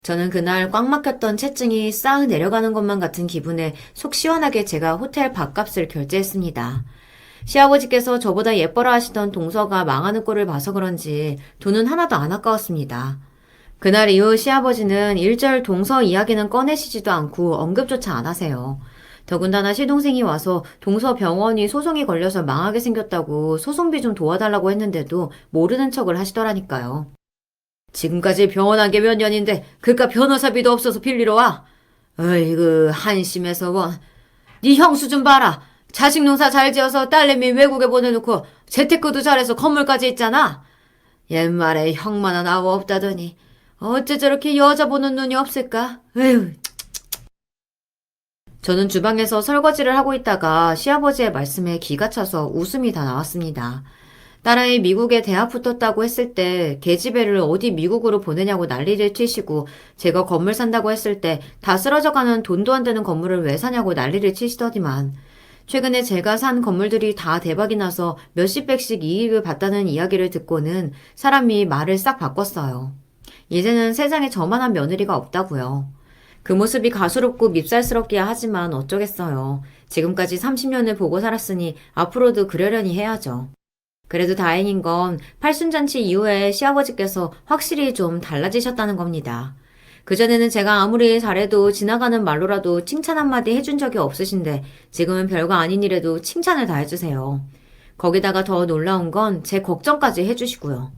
저는 그날 꽉 막혔던 체증이 싹 내려가는 것만 같은 기분에 속 시원하게 제가 호텔 밥값을 결제했습니다. 시아버지께서 저보다 예뻐라 하시던 동서가 망하는 꼴을 봐서 그런지 돈은 하나도 안 아까웠습니다. 그날 이후 시아버지는 일절 동서 이야기는 꺼내시지도 않고 언급조차 안 하세요. 더군다나 시동생이 와서 동서 병원이 소송이 걸려서 망하게 생겼다고 소송비 좀 도와달라고 했는데도 모르는 척을 하시더라니까요. 지금까지 병원한 게 몇 년인데 그깟 변호사비도 없어서 빌리러 와. 어이구, 한심해서 원. 네 형수 좀 봐라. 자식 농사 잘 지어서 딸내미 외국에 보내놓고 재테크도 잘해서 건물까지 있잖아. 옛말에 형만한 아우 없다더니 어째 저렇게 여자 보는 눈이 없을까? 에휴. 저는 주방에서 설거지를 하고 있다가 시아버지의 말씀에 기가 차서 웃음이 다 나왔습니다. 딸아이 미국에 대학 붙었다고 했을 때 계집애를 어디 미국으로 보내냐고 난리를 치시고 제가 건물 산다고 했을 때 다 쓰러져가는 돈도 안 되는 건물을 왜 사냐고 난리를 치시더니만 최근에 제가 산 건물들이 다 대박이 나서 몇십백씩 이익을 봤다는 이야기를 듣고는 사람이 말을 싹 바꿨어요. 이제는 세상에 저만한 며느리가 없다고요. 그 모습이 가소롭고 밉살스럽기야 하지만 어쩌겠어요. 지금까지 30년을 보고 살았으니 앞으로도 그러려니 해야죠. 그래도 다행인 건 팔순잔치 이후에 시아버지께서 확실히 좀 달라지셨다는 겁니다. 그전에는 제가 아무리 잘해도 지나가는 말로라도 칭찬 한마디 해준 적이 없으신데 지금은 별거 아닌 일에도 칭찬을 다 해주세요. 거기다가 더 놀라운 건 제 걱정까지 해주시고요.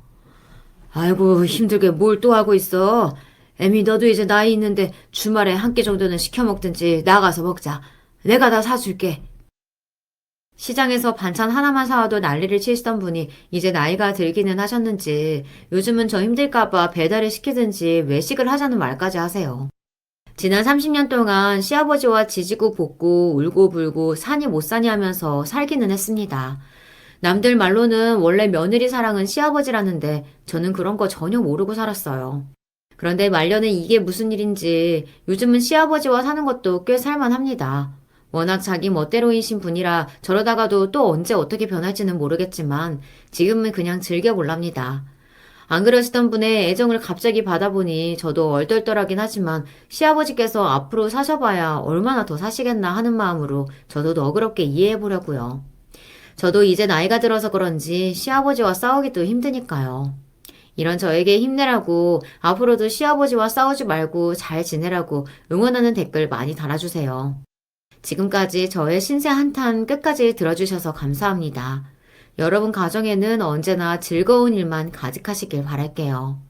아이고, 힘들게 뭘 또 하고 있어. 애미, 너도 이제 나이 있는데 주말에 한 끼 정도는 시켜 먹든지 나가서 먹자. 내가 다 사줄게. 시장에서 반찬 하나만 사와도 난리를 치시던 분이 이제 나이가 들기는 하셨는지 요즘은 저 힘들까봐 배달을 시키든지 외식을 하자는 말까지 하세요. 지난 30년 동안 시아버지와 지지고 볶고 울고 불고 사니 못 사니 하면서 살기는 했습니다. 남들 말로는 원래 며느리 사랑은 시아버지라는데 저는 그런 거 전혀 모르고 살았어요. 그런데 말년에 이게 무슨 일인지 요즘은 시아버지와 사는 것도 꽤 살만합니다. 워낙 자기 멋대로이신 분이라 저러다가도 또 언제 어떻게 변할지는 모르겠지만 지금은 그냥 즐겨볼랍니다. 안 그러시던 분의 애정을 갑자기 받아보니 저도 얼떨떨하긴 하지만 시아버지께서 앞으로 사셔봐야 얼마나 더 사시겠나 하는 마음으로 저도 너그럽게 이해해보려고요. 저도 이제 나이가 들어서 그런지 시아버지와 싸우기도 힘드니까요. 이런 저에게 힘내라고 앞으로도 시아버지와 싸우지 말고 잘 지내라고 응원하는 댓글 많이 달아주세요. 지금까지 저의 신세 한탄 끝까지 들어주셔서 감사합니다. 여러분 가정에는 언제나 즐거운 일만 가득하시길 바랄게요.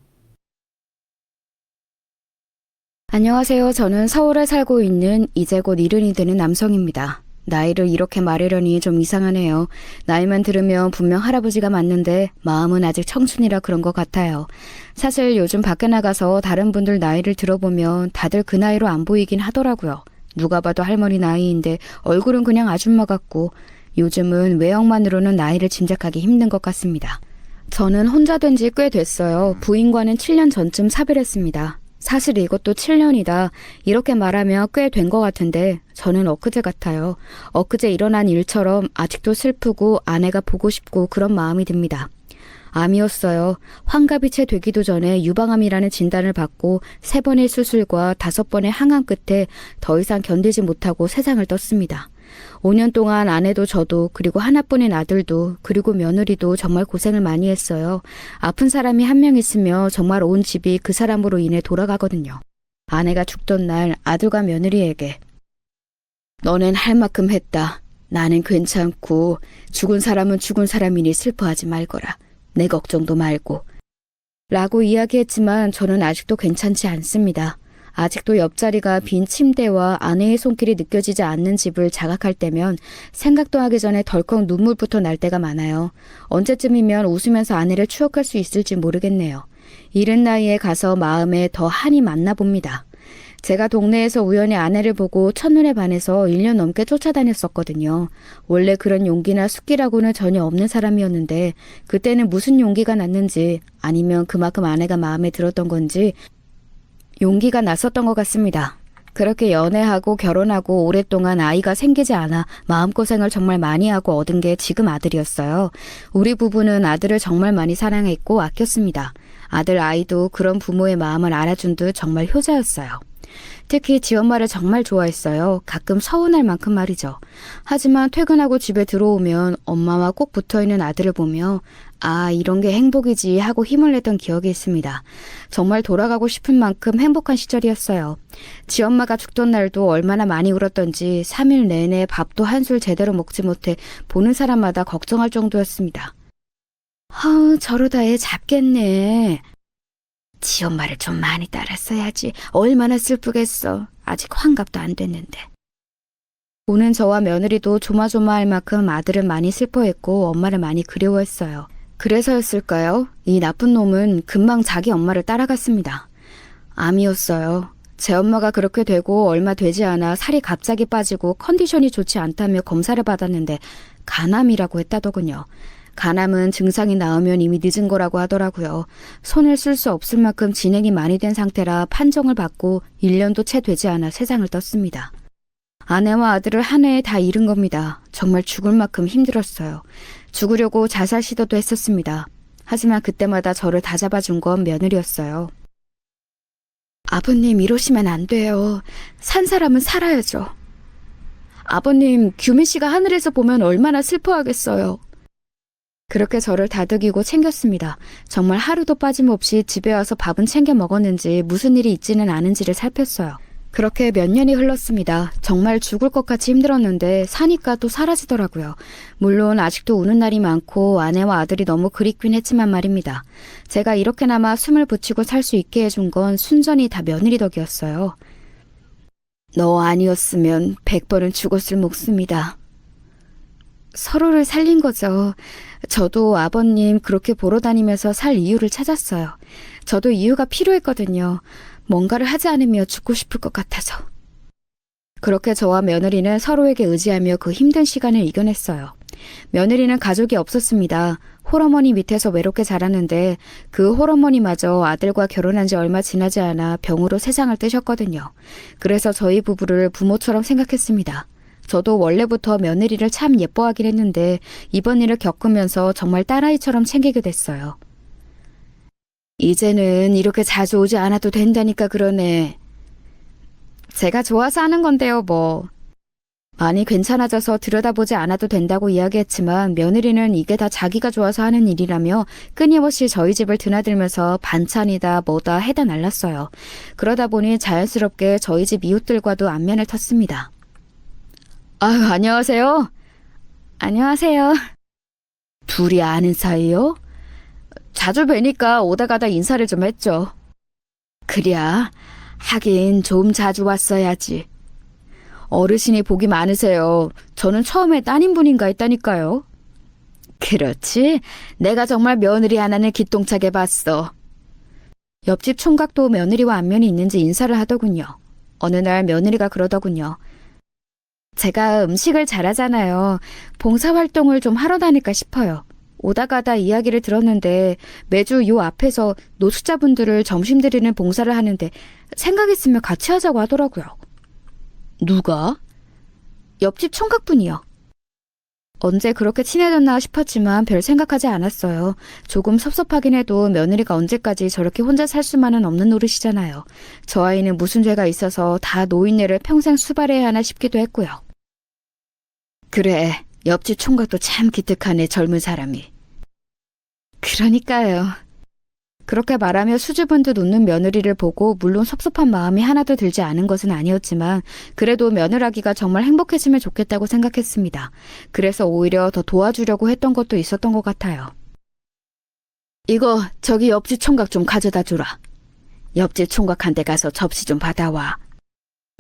안녕하세요. 저는 서울에 살고 있는 이제 곧 70이 되는 남성입니다. 나이를 이렇게 말하려니 좀 이상하네요. 나이만 들으면 분명 할아버지가 맞는데 마음은 아직 청춘이라 그런 것 같아요. 사실 요즘 밖에 나가서 다른 분들 나이를 들어보면 다들 그 나이로 안 보이긴 하더라고요. 누가 봐도 할머니 나이인데 얼굴은 그냥 아줌마 같고 요즘은 외형만으로는 나이를 짐작하기 힘든 것 같습니다. 저는 혼자 된 지 꽤 됐어요. 부인과는 7년 전쯤 사별했습니다. 사실 이것도 7년이다. 이렇게 말하면 꽤 된 것 같은데 저는 엊그제 같아요. 엊그제 일어난 일처럼 아직도 슬프고 아내가 보고 싶고 그런 마음이 듭니다. 암이었어요. 환갑이 채 되기도 전에 유방암이라는 진단을 받고 3번의 수술과 5번의 항암 끝에 더 이상 견디지 못하고 세상을 떴습니다. 5년 동안 아내도 저도 그리고 하나뿐인 아들도 그리고 며느리도 정말 고생을 많이 했어요. 아픈 사람이 한 명 있으며 정말 온 집이 그 사람으로 인해 돌아가거든요. 아내가 죽던 날 아들과 며느리에게 너넨 할 만큼 했다. 나는 괜찮고 죽은 사람은 죽은 사람이니 슬퍼하지 말거라. 내 걱정도 말고 라고 이야기했지만 저는 아직도 괜찮지 않습니다. 아직도 옆자리가 빈 침대와 아내의 손길이 느껴지지 않는 집을 자각할 때면 생각도 하기 전에 덜컥 눈물부터 날 때가 많아요. 언제쯤이면 웃으면서 아내를 추억할 수 있을지 모르겠네요. 이른 나이에 가서 마음에 더 한이 맞나 봅니다. 제가 동네에서 우연히 아내를 보고 첫눈에 반해서 1년 넘게 쫓아다녔었거든요. 원래 그런 용기나 숙기라고는 전혀 없는 사람이었는데 그때는 무슨 용기가 났는지 아니면 그만큼 아내가 마음에 들었던 건지 용기가 났었던 것 같습니다. 그렇게 연애하고 결혼하고 오랫동안 아이가 생기지 않아 마음고생을 정말 많이 하고 얻은 게 지금 아들이었어요. 우리 부부는 아들을 정말 많이 사랑했고 아꼈습니다. 아들 아이도 그런 부모의 마음을 알아준 듯 정말 효자였어요. 특히 지엄마를 정말 좋아했어요. 가끔 서운할 만큼 말이죠. 하지만 퇴근하고 집에 들어오면 엄마와 꼭 붙어있는 아들을 보며 아, 이런 게 행복이지 하고 힘을 냈던 기억이 있습니다. 정말 돌아가고 싶은 만큼 행복한 시절이었어요. 지엄마가 죽던 날도 얼마나 많이 울었던지 3일 내내 밥도 한술 제대로 먹지 못해 보는 사람마다 걱정할 정도였습니다. 저러다 애 잡겠네. 지엄마를 좀 많이 따랐어야지. 얼마나 슬프겠어. 아직 환갑도 안 됐는데. 보는 저와 며느리도 조마조마할 만큼 아들은 많이 슬퍼했고 엄마를 많이 그리워했어요. 그래서였을까요? 이 나쁜 놈은 금방 자기 엄마를 따라갔습니다. 암이었어요. 제 엄마가 그렇게 되고 얼마 되지 않아 살이 갑자기 빠지고 컨디션이 좋지 않다며 검사를 받았는데 간암이라고 했다더군요. 간암은 증상이 나오면 이미 늦은 거라고 하더라고요. 손을 쓸 수 없을 만큼 진행이 많이 된 상태라 판정을 받고 1년도 채 되지 않아 세상을 떴습니다. 아내와 아들을 한 해에 다 잃은 겁니다. 정말 죽을 만큼 힘들었어요. 죽으려고 자살 시도도 했었습니다. 하지만 그때마다 저를 다잡아준 건 며느리였어요. 아버님 이러시면 안 돼요. 산 사람은 살아야죠. 아버님 규민 씨가 하늘에서 보면 얼마나 슬퍼하겠어요. 그렇게 저를 다독이고 챙겼습니다. 정말 하루도 빠짐없이 집에 와서 밥은 챙겨 먹었는지 무슨 일이 있지는 않은지를 살폈어요. 그렇게 몇 년이 흘렀습니다. 정말 죽을 것 같이 힘들었는데 사니까 또 사라지더라고요. 물론 아직도 우는 날이 많고 아내와 아들이 너무 그립긴 했지만 말입니다. 제가 이렇게나마 숨을 붙이고 살 수 있게 해준 건 순전히 다 며느리 덕이었어요. 너 아니었으면 100번은 죽었을 목숨이다. 서로를 살린 거죠. 저도 아버님 그렇게 보러 다니면서 살 이유를 찾았어요. 저도 이유가 필요했거든요. 뭔가를 하지 않으며 죽고 싶을 것 같아서. 그렇게 저와 며느리는 서로에게 의지하며 그 힘든 시간을 이겨냈어요. 며느리는 가족이 없었습니다. 홀어머니 밑에서 외롭게 자랐는데 그 홀어머니마저 아들과 결혼한 지 얼마 지나지 않아 병으로 세상을 뜨셨거든요. 그래서 저희 부부를 부모처럼 생각했습니다. 저도 원래부터 며느리를 참 예뻐하긴 했는데 이번 일을 겪으면서 정말 딸아이처럼 챙기게 됐어요. 이제는 이렇게 자주 오지 않아도 된다니까 그러네. 제가 좋아서 하는 건데요, 뭐. 많이 괜찮아져서 들여다보지 않아도 된다고 이야기했지만 며느리는 이게 다 자기가 좋아서 하는 일이라며 끊임없이 저희 집을 드나들면서 반찬이다 뭐다 해다 날랐어요. 그러다 보니 자연스럽게 저희 집 이웃들과도 안면을 텄습니다. 아유, 안녕하세요. 안녕하세요. 둘이 아는 사이요? 자주 뵈니까 오다 가다 인사를 좀 했죠. 그랴, 하긴 좀 자주 왔어야지. 어르신이 복이 많으세요. 저는 처음에 따님분인가 했다니까요. 그렇지. 내가 정말 며느리 하나는 기똥차게 봤어. 옆집 총각도 며느리와 안면이 있는지 인사를 하더군요. 어느 날 며느리가 그러더군요. 제가 음식을 잘하잖아요. 봉사활동을 좀 하러 다닐까 싶어요. 오다 가다 이야기를 들었는데 매주 요 앞에서 노숙자분들을 점심 드리는 봉사를 하는데 생각 있으면 같이 하자고 하더라고요. 누가? 옆집 총각분이요. 언제 그렇게 친해졌나 싶었지만 별 생각하지 않았어요. 조금 섭섭하긴 해도 며느리가 언제까지 저렇게 혼자 살 수만은 없는 노릇이잖아요. 저 아이는 무슨 죄가 있어서 다 노인네를 평생 수발해야 하나 싶기도 했고요. 그래, 옆집 총각도 참 기특하네, 젊은 사람이. 그러니까요. 그렇게 말하며 수줍은 듯 웃는 며느리를 보고 물론 섭섭한 마음이 하나도 들지 않은 것은 아니었지만 그래도 며느라기가 정말 행복해지면 좋겠다고 생각했습니다. 그래서 오히려 더 도와주려고 했던 것도 있었던 것 같아요. 이거 저기 옆집 총각 좀 가져다 주라. 옆집 총각한테 가서 접시 좀 받아와.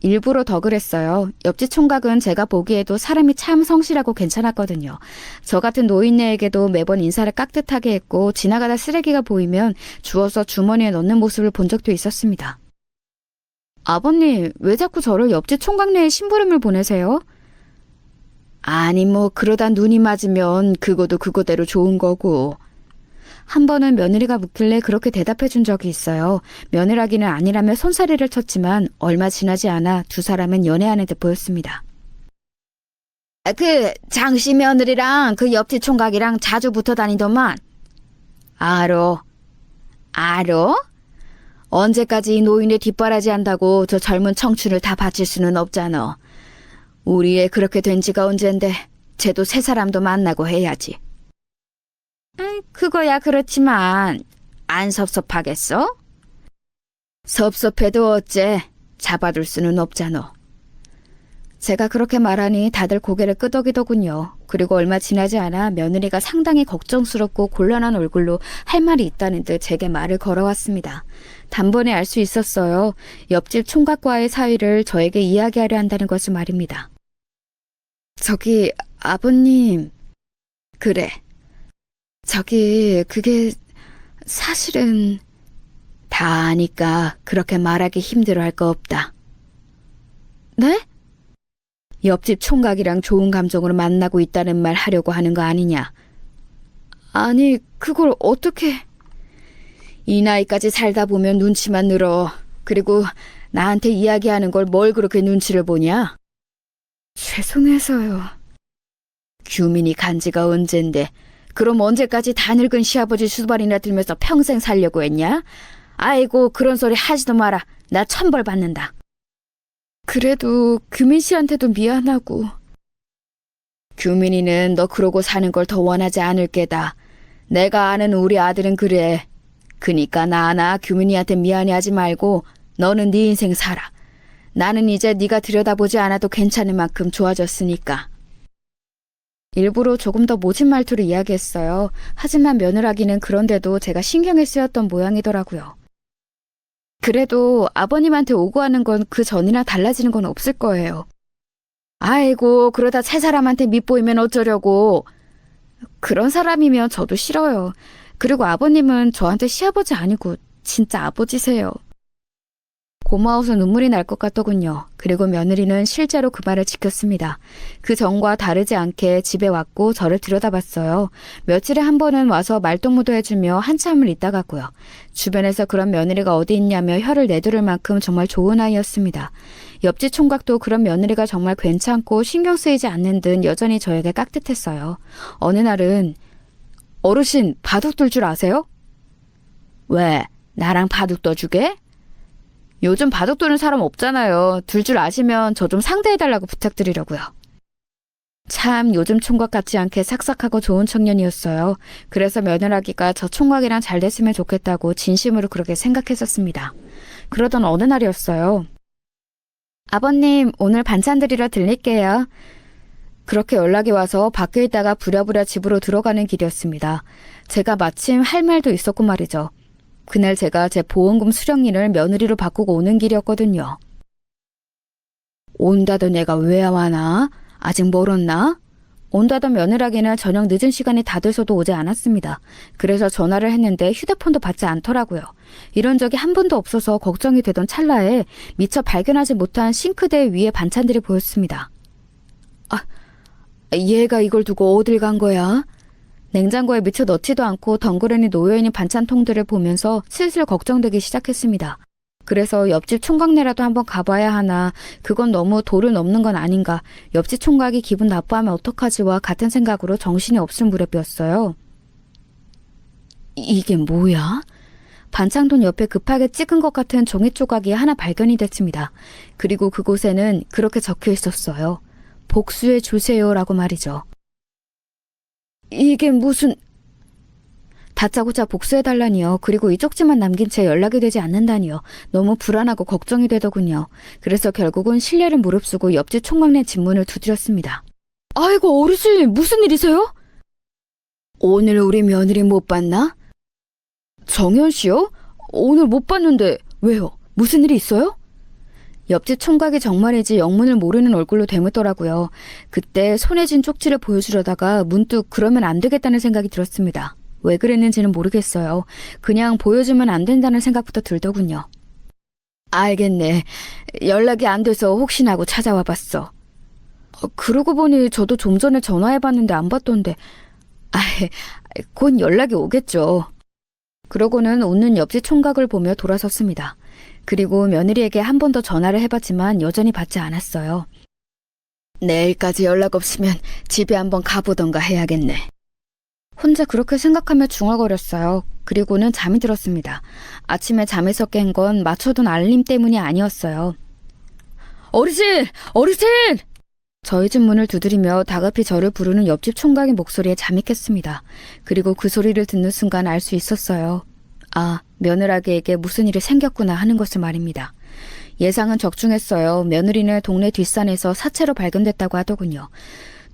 일부러 더 그랬어요. 옆집 총각은 제가 보기에도 사람이 참 성실하고 괜찮았거든요. 저 같은 노인네에게도 매번 인사를 깍듯하게 했고 지나가다 쓰레기가 보이면 주워서 주머니에 넣는 모습을 본 적도 있었습니다. 아버님, 왜 자꾸 저를 옆집 총각네에 심부름을 보내세요? 아니 뭐 그러다 눈이 맞으면 그거도 그거대로 좋은 거고. 한 번은 며느리가 묻길래 그렇게 대답해 준 적이 있어요. 며느라기는 아니라며 손사래를 쳤지만 얼마 지나지 않아 두 사람은 연애하는 듯 보였습니다. 그 장씨 며느리랑 그 옆집 총각이랑 자주 붙어 다니더만. 알어. 언제까지 이 노인의 뒷바라지 한다고 저 젊은 청춘을 다 바칠 수는 없잖아. 우리 애 그렇게 된 지가 언젠데 쟤도 새 사람도 만나고 해야지. 그거야 그렇지만 안 섭섭하겠어? 섭섭해도 어째 잡아둘 수는 없잖아. 제가 그렇게 말하니 다들 고개를 끄덕이더군요. 그리고 얼마 지나지 않아 며느리가 상당히 걱정스럽고 곤란한 얼굴로 할 말이 있다는 듯 제게 말을 걸어왔습니다. 단번에 알 수 있었어요. 옆집 총각과의 사이를 저에게 이야기하려 한다는 것을 말입니다. 저기 아버님. 그래. 저기 그게 사실은 다 아니까 그렇게 말하기 힘들어할 거 없다. 네? 옆집 총각이랑 좋은 감정으로 만나고 있다는 말 하려고 하는 거 아니냐? 아니 그걸 어떻게... 이 나이까지 살다 보면 눈치만 늘어. 그리고 나한테 이야기하는 걸 뭘 그렇게 눈치를 보냐? 죄송해서요. 규민이 간 지가 언젠데 그럼 언제까지 다 늙은 시아버지 수발이나 들면서 평생 살려고 했냐? 아이고 그런 소리 하지도 마라. 나 천벌 받는다. 그래도 규민 씨한테도 미안하고. 규민이는 너 그러고 사는 걸 더 원하지 않을 게다. 내가 아는 우리 아들은 그래. 그니까 나나 규민이한테 미안해하지 말고 너는 네 인생 살아. 나는 이제 네가 들여다보지 않아도 괜찮을 만큼 좋아졌으니까. 일부러 조금 더 모진 말투로 이야기했어요. 하지만 며느라기는 그런데도 제가 신경이 쓰였던 모양이더라고요. 그래도 아버님한테 오고하는 건 그 전이랑 달라지는 건 없을 거예요. 아이고 그러다 새 사람한테 밉보이면 어쩌려고. 그런 사람이면 저도 싫어요. 그리고 아버님은 저한테 시아버지 아니고 진짜 아버지세요. 고마워서 눈물이 날 것 같더군요. 그리고 며느리는 실제로 그 말을 지켰습니다. 그 전과 다르지 않게 집에 왔고 저를 들여다봤어요. 며칠에 한 번은 와서 말동무도 해주며 한참을 있다 갔고요. 주변에서 그런 며느리가 어디 있냐며 혀를 내두를 만큼 정말 좋은 아이였습니다. 옆집 총각도 그런 며느리가 정말 괜찮고 신경 쓰이지 않는 듯 여전히 저에게 깍듯했어요. 어느 날은 어르신 바둑 둘 줄 아세요? 왜? 나랑 바둑 떠주게? 요즘 바둑 두는 사람 없잖아요. 둘 줄 아시면 저 좀 상대해달라고 부탁드리려고요. 참 요즘 총각 같지 않게 삭삭하고 좋은 청년이었어요. 그래서 며느라기가 저 총각이랑 잘 됐으면 좋겠다고 진심으로 그렇게 생각했었습니다. 그러던 어느 날이었어요. 아버님, 오늘 반찬 드리러 들릴게요. 그렇게 연락이 와서 밖에 있다가 부랴부랴 집으로 들어가는 길이었습니다. 제가 마침 할 말도 있었고 말이죠. 그날 제가 제 보험금 수령인을 며느리로 바꾸고 오는 길이었거든요. 온다던 애가 왜 와나? 아직 멀었나? 온다던 며느라기는 저녁 늦은 시간이 다 돼서도 오지 않았습니다. 그래서 전화를 했는데 휴대폰도 받지 않더라고요. 이런 적이 한 번도 없어서 걱정이 되던 찰나에 미처 발견하지 못한 싱크대 위에 반찬들이 보였습니다. 아, 얘가 이걸 두고 어딜 간 거야? 냉장고에 미처 넣지도 않고 덩그러니 놓여있는 반찬통들을 보면서 슬슬 걱정되기 시작했습니다. 그래서 옆집 총각네라도 한번 가봐야 하나, 그건 너무 도를 넘는 건 아닌가, 옆집 총각이 기분 나빠하면 어떡하지와 같은 생각으로 정신이 없을 무렵이었어요. 이게 뭐야? 반찬통 옆에 급하게 찍은 것 같은 종이 조각이 하나 발견이 됐습니다. 그리고 그곳에는 그렇게 적혀 있었어요. 복수해 주세요라고 말이죠. 이게 무슨... 다짜고짜 복수해달라니요. 그리고 이 쪽지만 남긴 채 연락이 되지 않는다니요. 너무 불안하고 걱정이 되더군요. 그래서 결국은 실례를 무릅쓰고 옆집 총각네 집 문을 두드렸습니다. 아이고 어르신, 무슨 일이세요? 오늘 우리 며느리 못 봤나? 정현 씨요? 오늘 못 봤는데 왜요? 무슨 일이 있어요? 옆집 총각이 정말이지 영문을 모르는 얼굴로 되묻더라고요. 그때 손에 쥔 쪽지를 보여주려다가 문득 그러면 안 되겠다는 생각이 들었습니다. 왜 그랬는지는 모르겠어요. 그냥 보여주면 안 된다는 생각부터 들더군요. 알겠네. 연락이 안 돼서 혹시나 하고 찾아와 봤어. 그러고 보니 저도 좀 전에 전화해봤는데 안 받던데. 곧 연락이 오겠죠. 그러고는 웃는 옆집 총각을 보며 돌아섰습니다. 그리고 며느리에게 한 번 더 전화를 해봤지만 여전히 받지 않았어요. 내일까지 연락 없으면 집에 한번 가보던가 해야겠네. 혼자 그렇게 생각하며 중얼거렸어요. 그리고는 잠이 들었습니다. 아침에 잠에서 깬 건 맞춰둔 알림 때문이 아니었어요. 어르신! 어르신! 저희 집 문을 두드리며 다급히 저를 부르는 옆집 총각의 목소리에 잠이 깼습니다. 그리고 그 소리를 듣는 순간 알 수 있었어요. 아, 며느라기에게 무슨 일이 생겼구나 하는 것을 말입니다. 예상은 적중했어요. 며느리는 동네 뒷산에서 사체로 발견됐다고 하더군요.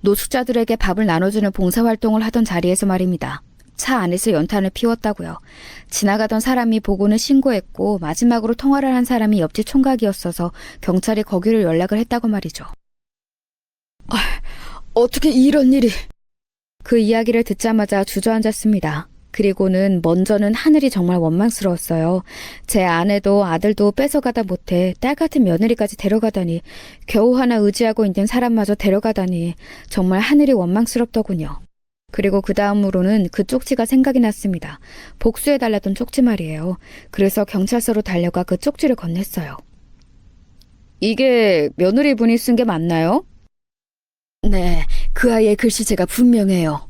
노숙자들에게 밥을 나눠주는 봉사활동을 하던 자리에서 말입니다. 차 안에서 연탄을 피웠다고요. 지나가던 사람이 보고는 신고했고 마지막으로 통화를 한 사람이 옆집 총각이었어서 경찰이 거기를 연락을 했다고 말이죠. 어떻게 이런 일이... 그 이야기를 듣자마자 주저앉았습니다. 그리고는 먼저는 하늘이 정말 원망스러웠어요. 제 아내도 아들도 뺏어가다 못해 딸 같은 며느리까지 데려가다니, 겨우 하나 의지하고 있는 사람마저 데려가다니 정말 하늘이 원망스럽더군요. 그리고 그 다음으로는 그 쪽지가 생각이 났습니다. 복수해달라던 쪽지 말이에요. 그래서 경찰서로 달려가 그 쪽지를 건넸어요. 이게 며느리분이 쓴 게 맞나요? 네, 그 아이의 글씨체가 분명해요.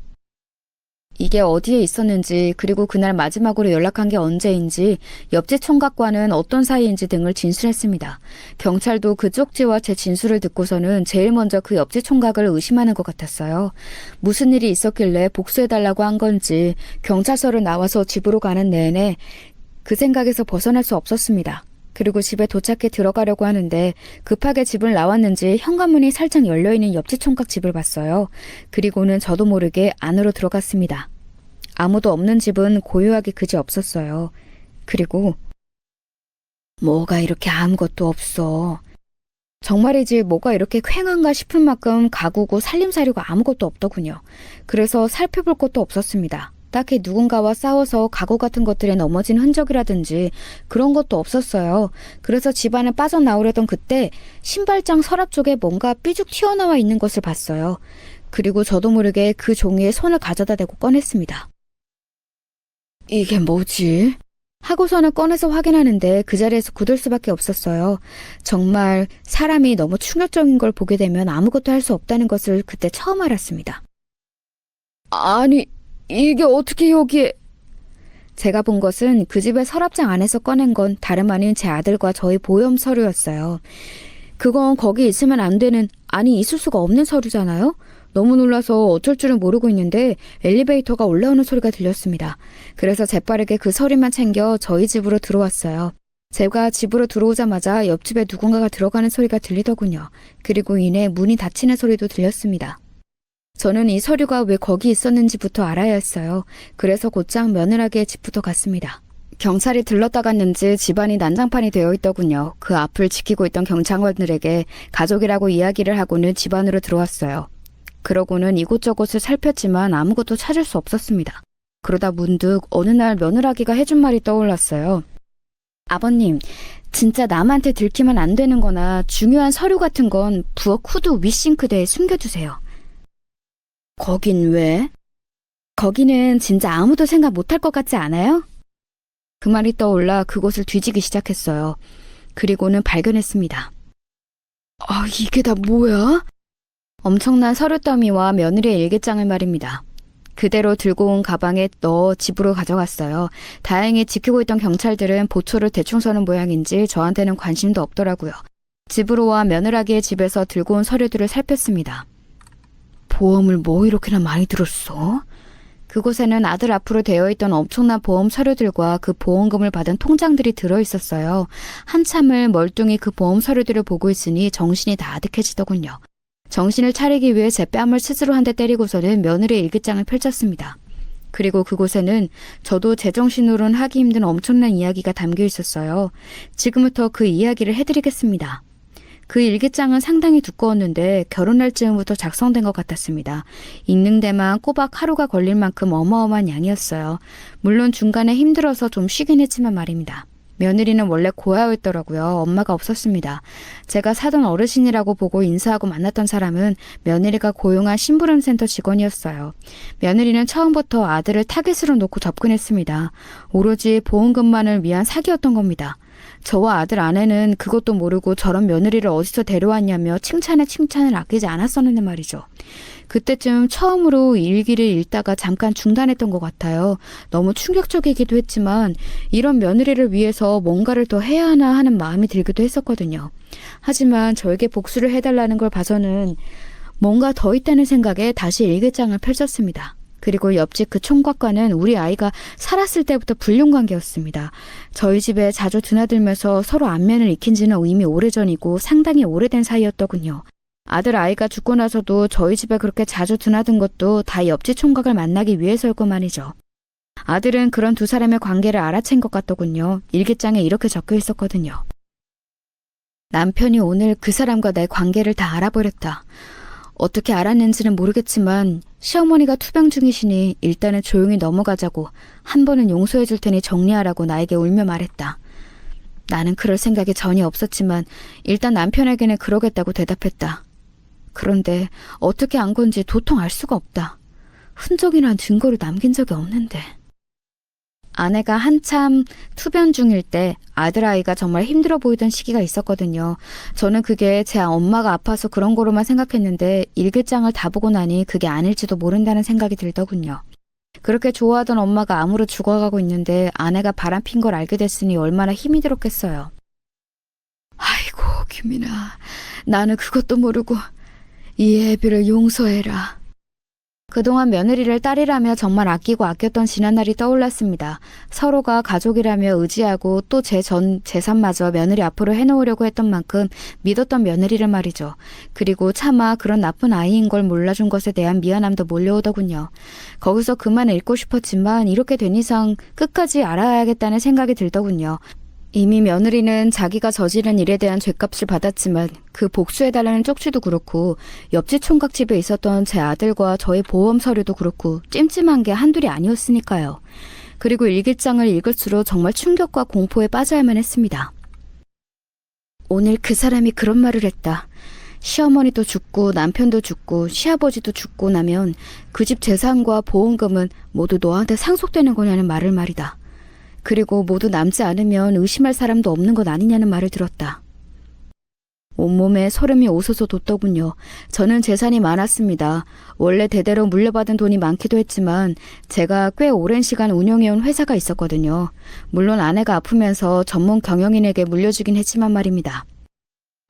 이게 어디에 있었는지, 그리고 그날 마지막으로 연락한 게 언제인지, 옆집 총각과는 어떤 사이인지 등을 진술했습니다. 경찰도 그 쪽지와 제 진술을 듣고서는 제일 먼저 그 옆집 총각을 의심하는 것 같았어요. 무슨 일이 있었길래 복수해달라고 한 건지, 경찰서를 나와서 집으로 가는 내내 그 생각에서 벗어날 수 없었습니다. 그리고 집에 도착해 들어가려고 하는데 급하게 집을 나왔는지 현관문이 살짝 열려있는 옆집 총각 집을 봤어요. 그리고는 저도 모르게 안으로 들어갔습니다. 아무도 없는 집은 고요하기 그지 없었어요. 그리고 뭐가 이렇게 아무것도 없어. 정말이지 뭐가 이렇게 쾌한가 싶을 만큼 가구고 살림살이고 아무것도 없더군요. 그래서 살펴볼 것도 없었습니다. 딱히 누군가와 싸워서 가구 같은 것들에 넘어진 흔적이라든지 그런 것도 없었어요. 그래서 집안에 빠져나오려던 그때 신발장 서랍 쪽에 뭔가 삐죽 튀어나와 있는 것을 봤어요. 그리고 저도 모르게 그 종이에 손을 가져다 대고 꺼냈습니다. 이게 뭐지? 하고서는 꺼내서 확인하는데 그 자리에서 굳을 수밖에 없었어요. 정말 사람이 너무 충격적인 걸 보게 되면 아무것도 할 수 없다는 것을 그때 처음 알았습니다. 아니... 이게 어떻게 여기에... 제가 본 것은 그 집의 서랍장 안에서 꺼낸 건 다름 아닌 제 아들과 저희 보험 서류였어요. 그건 거기 있으면 안 되는, 아니 있을 수가 없는 서류잖아요. 너무 놀라서 어쩔 줄은 모르고 있는데 엘리베이터가 올라오는 소리가 들렸습니다. 그래서 재빠르게 그 서류만 챙겨 저희 집으로 들어왔어요. 제가 집으로 들어오자마자 옆집에 누군가가 들어가는 소리가 들리더군요. 그리고 이내 문이 닫히는 소리도 들렸습니다. 저는 이 서류가 왜 거기 있었는지부터 알아야 했어요. 그래서 곧장 며느라기의 집부터 갔습니다. 경찰이 들렀다 갔는지 집안이 난장판이 되어 있더군요. 그 앞을 지키고 있던 경찰관들에게 가족이라고 이야기를 하고는 집 안으로 들어왔어요. 그러고는 이곳저곳을 살폈지만 아무것도 찾을 수 없었습니다. 그러다 문득 어느 날 며느라기가 해준 말이 떠올랐어요. 아버님, 진짜 남한테 들키면 안 되는 거나 중요한 서류 같은 건 부엌 후드 윗싱크대에 숨겨두세요. 거긴 왜? 거기는 진짜 아무도 생각 못할 것 같지 않아요? 그 말이 떠올라 그곳을 뒤지기 시작했어요. 그리고는 발견했습니다. 아, 이게 다 뭐야? 엄청난 서류 더미와 며느리의 일기장을 말입니다. 그대로 들고 온 가방에 넣어 집으로 가져갔어요. 다행히 지키고 있던 경찰들은 보초를 대충 서는 모양인지 저한테는 관심도 없더라고요. 집으로 와 며느라기의 집에서 들고 온 서류들을 살폈습니다. 보험을 뭐 이렇게나 많이 들었어? 그곳에는 아들 앞으로 되어 있던 엄청난 보험 서류들과 그 보험금을 받은 통장들이 들어있었어요. 한참을 멀뚱히 그 보험 서류들을 보고 있으니 정신이 다 아득해지더군요. 정신을 차리기 위해 제 뺨을 스스로 한 대 때리고서는 며느리의 일기장을 펼쳤습니다. 그리고 그곳에는 저도 제정신으로는 하기 힘든 엄청난 이야기가 담겨 있었어요. 지금부터 그 이야기를 해드리겠습니다. 그 일기장은 상당히 두꺼웠는데 결혼할 즈음부터 작성된 것 같았습니다. 읽는 데만 꼬박 하루가 걸릴 만큼 어마어마한 양이었어요. 물론 중간에 힘들어서 좀 쉬긴 했지만 말입니다. 며느리는 원래 고아였더라고요. 엄마가 없었습니다. 제가 사돈 어르신이라고 보고 인사하고 만났던 사람은 며느리가 고용한 심부름센터 직원이었어요. 며느리는 처음부터 아들을 타깃으로 놓고 접근했습니다. 오로지 보험금만을 위한 사기였던 겁니다. 저와 아들 아내는 그것도 모르고 저런 며느리를 어디서 데려왔냐며 칭찬에 칭찬을 아끼지 않았었는데 말이죠. 그때쯤 처음으로 일기를 읽다가 잠깐 중단했던 것 같아요. 너무 충격적이기도 했지만 이런 며느리를 위해서 뭔가를 더 해야 하나 하는 마음이 들기도 했었거든요. 하지만 저에게 복수를 해달라는 걸 봐서는 뭔가 더 있다는 생각에 다시 일기장을 펼쳤습니다. 그리고 옆집 그 총각과는 우리 아이가 살았을 때부터 불륜관계였습니다. 저희 집에 자주 드나들면서 서로 안면을 익힌 지는 이미 오래전이고 상당히 오래된 사이였더군요. 아들 아이가 죽고 나서도 저희 집에 그렇게 자주 드나든 것도 다 옆집 총각을 만나기 위해서였고 말이죠. 아들은 그런 두 사람의 관계를 알아챈 것 같더군요. 일기장에 이렇게 적혀 있었거든요. 남편이 오늘 그 사람과 내 관계를 다 알아버렸다. 어떻게 알았는지는 모르겠지만 시어머니가 투병 중이시니 일단은 조용히 넘어가자고 한 번은 용서해 줄 테니 정리하라고 나에게 울며 말했다. 나는 그럴 생각이 전혀 없었지만 일단 남편에게는 그러겠다고 대답했다. 그런데 어떻게 안 건지 도통 알 수가 없다. 흔적이나 증거를 남긴 적이 없는데. 아내가 한참 투병 중일 때 아들아이가 정말 힘들어 보이던 시기가 있었거든요. 저는 그게 제 엄마가 아파서 그런 거로만 생각했는데 일기장을 다 보고 나니 그게 아닐지도 모른다는 생각이 들더군요. 그렇게 좋아하던 엄마가 암으로 죽어가고 있는데 아내가 바람핀 걸 알게 됐으니 얼마나 힘이 들었겠어요. 아이고 규민아, 나는 그것도 모르고 이 애비를 용서해라. 그동안 며느리를 딸이라며 정말 아끼고 아꼈던 지난날이 떠올랐습니다. 서로가 가족이라며 의지하고 또 제 전 재산마저 며느리 앞으로 해놓으려고 했던 만큼 믿었던 며느리를 말이죠. 그리고 차마 그런 나쁜 아이인 걸 몰라준 것에 대한 미안함도 몰려오더군요. 거기서 그만 읽고 싶었지만 이렇게 된 이상 끝까지 알아야겠다는 생각이 들더군요. 이미 며느리는 자기가 저지른 일에 대한 죗값을 받았지만 그 복수해달라는 쪽지도 그렇고 옆집 총각 집에 있었던 제 아들과 저의 보험 서류도 그렇고 찜찜한 게 한둘이 아니었으니까요. 그리고 일기장을 읽을수록 정말 충격과 공포에 빠져야만 했습니다. 오늘 그 사람이 그런 말을 했다. 시어머니도 죽고 남편도 죽고 시아버지도 죽고 나면 그 집 재산과 보험금은 모두 너한테 상속되는 거냐는 말을 말이다. 그리고 모두 남지 않으면 의심할 사람도 없는 것 아니냐는 말을 들었다. 온몸에 소름이 오서서 돋더군요. 저는 재산이 많았습니다. 원래 대대로 물려받은 돈이 많기도 했지만 제가 꽤 오랜 시간 운영해온 회사가 있었거든요. 물론 아내가 아프면서 전문 경영인에게 물려주긴 했지만 말입니다.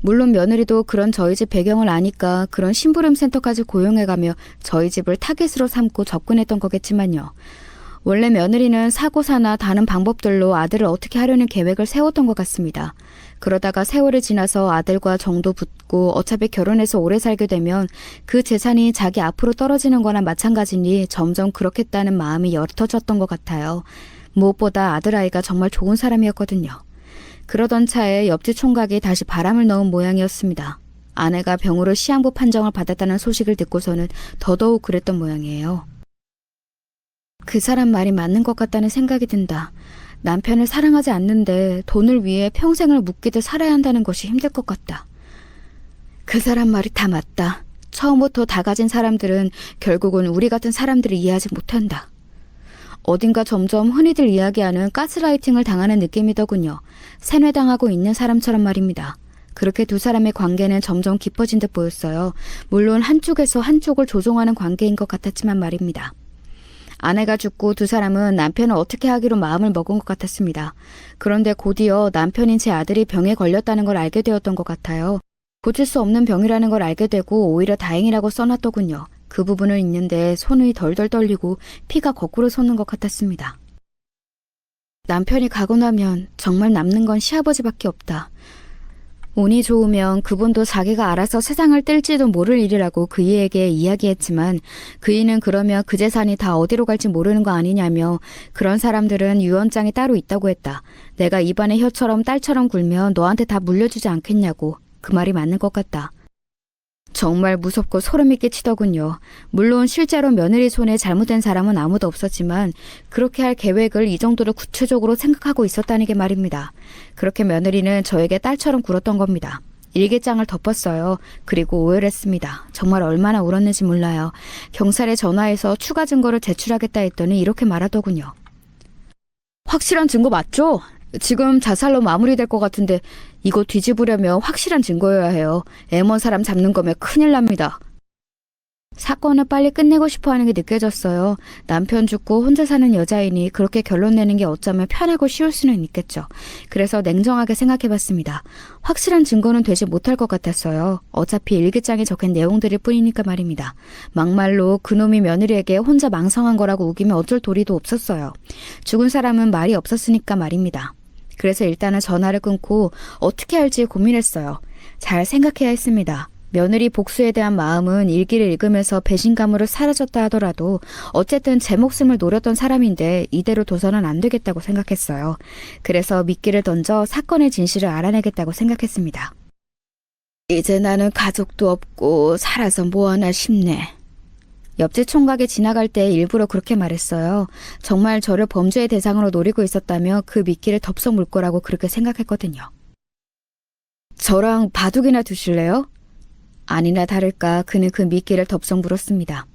물론 며느리도 그런 저희 집 배경을 아니까 그런 심부름센터까지 고용해가며 저희 집을 타깃으로 삼고 접근했던 거겠지만요. 원래 며느리는 사고사나 다른 방법들로 아들을 어떻게 하려는 계획을 세웠던 것 같습니다. 그러다가 세월이 지나서 아들과 정도 붙고 어차피 결혼해서 오래 살게 되면 그 재산이 자기 앞으로 떨어지는 거나 마찬가지니 점점 그렇겠다는 마음이 옅어졌던 것 같아요. 무엇보다 아들아이가 정말 좋은 사람이었거든요. 그러던 차에 옆집 총각이 다시 바람을 넣은 모양이었습니다. 아내가 병으로 시한부 판정을 받았다는 소식을 듣고서는 더더욱 그랬던 모양이에요. 그 사람 말이 맞는 것 같다는 생각이 든다. 남편을 사랑하지 않는데 돈을 위해 평생을 묶이듯 살아야 한다는 것이 힘들 것 같다. 그 사람 말이 다 맞다. 처음부터 다 가진 사람들은 결국은 우리 같은 사람들을 이해하지 못한다. 어딘가 점점 흔히들 이야기하는 가스라이팅을 당하는 느낌이더군요. 세뇌당하고 있는 사람처럼 말입니다. 그렇게 두 사람의 관계는 점점 깊어진 듯 보였어요. 물론 한쪽에서 한쪽을 조종하는 관계인 것 같았지만 말입니다. 아내가 죽고 두 사람은 남편을 어떻게 하기로 마음을 먹은 것 같았습니다. 그런데 곧이어 남편인 제 아들이 병에 걸렸다는 걸 알게 되었던 것 같아요. 고칠 수 없는 병이라는 걸 알게 되고 오히려 다행이라고 써놨더군요. 그 부분을 읽는데 손이 덜덜 떨리고 피가 거꾸로 솟는 것 같았습니다. 남편이 가고 나면 정말 남는 건 시아버지밖에 없다. 운이 좋으면 그분도 자기가 알아서 세상을 뜰지도 모를 일이라고 그이에게 이야기했지만 그이는 그러면 그 재산이 다 어디로 갈지 모르는 거 아니냐며 그런 사람들은 유언장이 따로 있다고 했다. 내가 입안의 혀처럼 딸처럼 굴면 너한테 다 물려주지 않겠냐고. 그 말이 맞는 것 같다. 정말 무섭고 소름이 끼치더군요. 물론 실제로 며느리 손에 잘못된 사람은 아무도 없었지만 그렇게 할 계획을 이 정도로 구체적으로 생각하고 있었다는 게 말입니다. 그렇게 며느리는 저에게 딸처럼 굴었던 겁니다. 일기장을 덮었어요. 그리고 오열했습니다. 정말 얼마나 울었는지 몰라요. 경찰에 전화해서 추가 증거를 제출하겠다 했더니 이렇게 말하더군요. 확실한 증거 맞죠? 지금 자살로 마무리될 것 같은데 이거 뒤집으려면 확실한 증거여야 해요. 애먼 사람 잡는 거면 큰일 납니다. 사건을 빨리 끝내고 싶어하는 게 느껴졌어요. 남편 죽고 혼자 사는 여자이니 그렇게 결론 내는 게 어쩌면 편하고 쉬울 수는 있겠죠. 그래서 냉정하게 생각해봤습니다. 확실한 증거는 되지 못할 것 같았어요. 어차피 일기장에 적힌 내용들일 뿐이니까 말입니다. 막말로 그놈이 며느리에게 혼자 망성한 거라고 우기면 어쩔 도리도 없었어요. 죽은 사람은 말이 없었으니까 말입니다. 그래서 일단은 전화를 끊고 어떻게 할지 고민했어요. 잘 생각해야 했습니다. 며느리 복수에 대한 마음은 일기를 읽으면서 배신감으로 사라졌다 하더라도 어쨌든 제 목숨을 노렸던 사람인데 이대로 둬서는 안 되겠다고 생각했어요. 그래서 미끼를 던져 사건의 진실을 알아내겠다고 생각했습니다. 이제 나는 가족도 없고 살아서 뭐하나 싶네. 옆집 총각이 지나갈 때 일부러 그렇게 말했어요. 정말 저를 범죄의 대상으로 노리고 있었다며 그 미끼를 덥석 물 거라고 그렇게 생각했거든요. 저랑 바둑이나 두실래요? 아니나 다를까 그는 그 미끼를 덥석 물었습니다.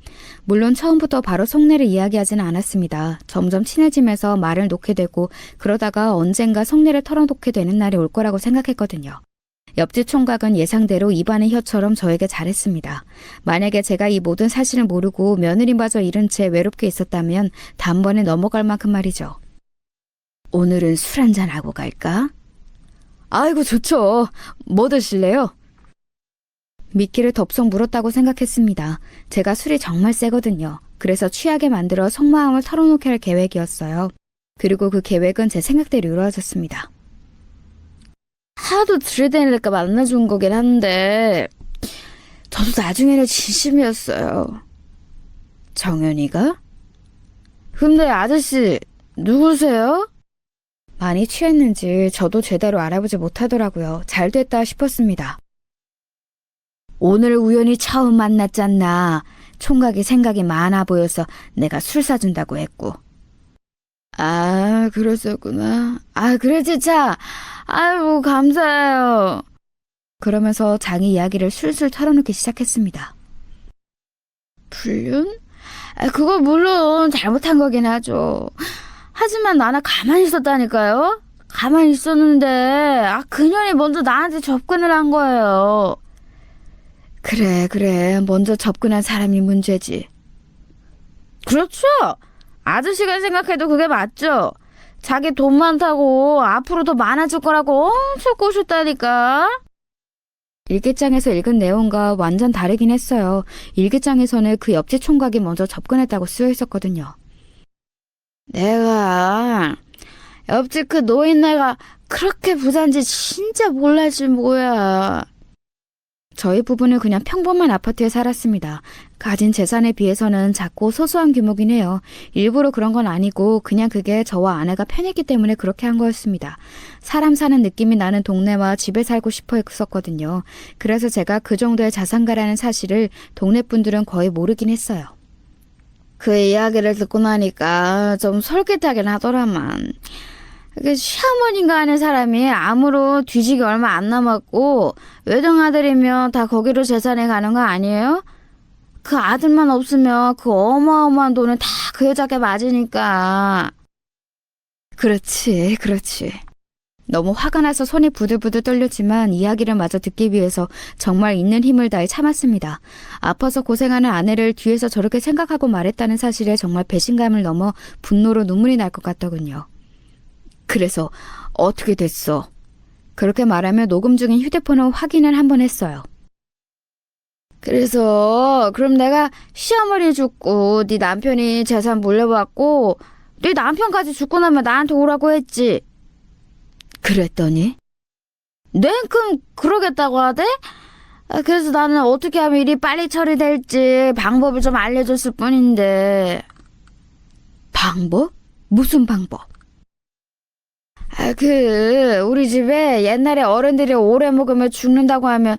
물론 처음부터 바로 속내를 이야기하지는 않았습니다. 점점 친해지면서 말을 놓게 되고 그러다가 언젠가 속내를 털어놓게 되는 날이 올 거라고 생각했거든요. 옆집 총각은 예상대로 입안의 혀처럼 저에게 잘했습니다. 만약에 제가 이 모든 사실을 모르고 며느리마저 잃은 채 외롭게 있었다면 단번에 넘어갈 만큼 말이죠. 오늘은 술 한잔 하고 갈까? 아이고 좋죠. 뭐 드실래요? 미끼를 덥석 물었다고 생각했습니다. 제가 술이 정말 세거든요. 그래서 취하게 만들어 속마음을 털어놓게 할 계획이었어요. 그리고 그 계획은 제 생각대로 이루어졌습니다. 하도 들이대니까 만나준 거긴 한데 저도 나중에는 진심이었어요. 정연이가? 근데 아저씨 누구세요? 많이 취했는지 저도 제대로 알아보지 못하더라고요. 잘 됐다 싶었습니다. 오늘 우연히 처음 만났잖아. 총각이 생각이 많아 보여서 내가 술 사준다고 했고. 아, 그러셨구나. 아, 그래 진짜. 아이고, 감사해요. 그러면서 자기 이야기를 술술 털어놓기 시작했습니다. 불륜? 아, 그거 물론 잘못한 거긴 하죠. 하지만 나는 가만히 있었다니까요. 가만히 있었는데 그년이 먼저 나한테 접근을 한 거예요. 그래. 먼저 접근한 사람이 문제지. 그렇죠. 아저씨가 생각해도 그게 맞죠. 자기 돈 많다고 앞으로 더 많아질 거라고 엄청 꼬셨다니까. 일기장에서 읽은 내용과 완전 다르긴 했어요. 일기장에서는 그 옆집 총각이 먼저 접근했다고 쓰여 있었거든요. 내가 옆집 그 노인네가 그렇게 부자인지 진짜 몰랐지 뭐야. 저희 부부는 그냥 평범한 아파트에 살았습니다. 가진 재산에 비해서는 작고 소소한 규모긴 해요. 일부러 그런 건 아니고 그냥 그게 저와 아내가 편했기 때문에 그렇게 한 거였습니다. 사람 사는 느낌이 나는 동네와 집에 살고 싶어 했었거든요. 그래서 제가 그 정도의 자산가라는 사실을 동네 분들은 거의 모르긴 했어요. 그 이야기를 듣고 나니까 좀 솔깃하긴 하더라만. 그 시어머니가 하는 사람이 암으로 뒤지기 얼마 안 남았고 외동아들이면 다 거기로 재산에 가는 거 아니에요? 그 아들만 없으면 그 어마어마한 돈은 다 그 여자게 맞으니까. 그렇지, 그렇지. 너무 화가 나서 손이 부들부들 떨렸지만 이야기를 마저 듣기 위해서 정말 있는 힘을 다해 참았습니다. 아파서 고생하는 아내를 뒤에서 저렇게 생각하고 말했다는 사실에 정말 배신감을 넘어 분노로 눈물이 날 것 같더군요. 그래서 어떻게 됐어? 그렇게 말하며 녹음 중인 휴대폰을 확인을 한번 했어요. 그래서 그럼 내가 시어머니 죽고 네 남편이 재산 물려받고 네 남편까지 죽고 나면 나한테 오라고 했지. 그랬더니 냉큼 그러겠다고 하대? 그래서 나는 어떻게 하면 일이 빨리 처리될지 방법을 좀 알려줬을 뿐인데. 방법? 무슨 방법? 우리 집에 옛날에 어른들이 오래 먹으면 죽는다고 하면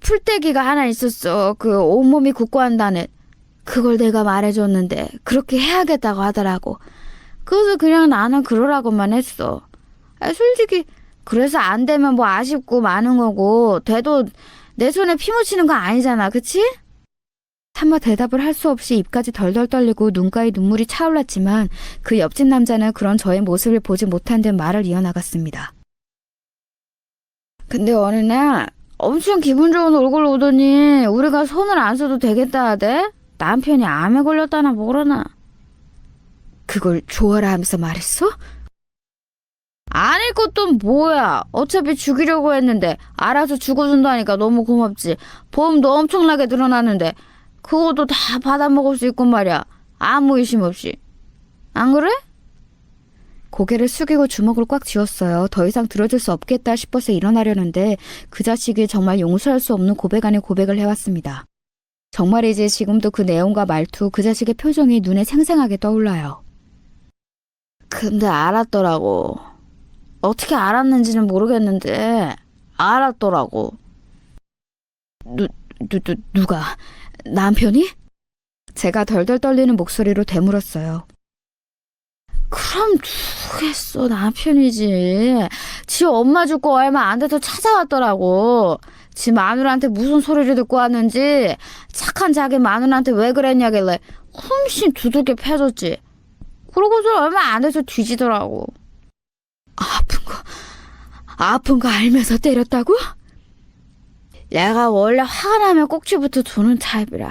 풀떼기가 하나 있었어. 온몸이 굳고 한다는. 그걸 내가 말해줬는데 그렇게 해야겠다고 하더라고. 그래서 그냥 나는 그러라고만 했어. 솔직히 그래서 안 되면 뭐 아쉽고 많은 거고 돼도 내 손에 피 묻히는 거 아니잖아. 그치? 차마 대답을 할 수 없이 입까지 덜덜 떨리고 눈가에 눈물이 차올랐지만 그 옆집 남자는 그런 저의 모습을 보지 못한 듯 말을 이어나갔습니다. 근데 어느 날 엄청 기분 좋은 얼굴 오더니 우리가 손을 안 써도 되겠다 하대? 남편이 암에 걸렸다나 뭐라나. 그걸 좋아라 하면서 말했어? 아닐 것도 뭐야. 어차피 죽이려고 했는데 알아서 죽어준다니까 너무 고맙지. 보험도 엄청나게 늘어났는데 그것도 다 받아먹을 수 있고 말이야. 아무 의심 없이. 안 그래? 고개를 숙이고 주먹을 꽉 쥐었어요. 더 이상 들어줄 수 없겠다 싶어서 일어나려는데 그 자식이 정말 용서할 수 없는 고백 안에 고백을 해왔습니다. 정말이지 지금도 그 내용과 말투, 그 자식의 표정이 눈에 생생하게 떠올라요. 근데 알았더라고. 어떻게 알았는지는 모르겠는데 알았더라고. 누가? 남편이? 제가 덜덜 떨리는 목소리로 되물었어요. 그럼 누구겠어? 남편이지. 지 엄마 죽고 얼마 안 돼서 찾아왔더라고. 지 마누라한테 무슨 소리를 듣고 왔는지 착한 자기 마누라한테 왜 그랬냐길래 흠씬 두들겨 패줬지. 그러고서 얼마 안 돼서 뒤지더라고. 아픈 거 알면서 때렸다고? 내가 원래 화가 나면 꼭지부터 도는 타입이라.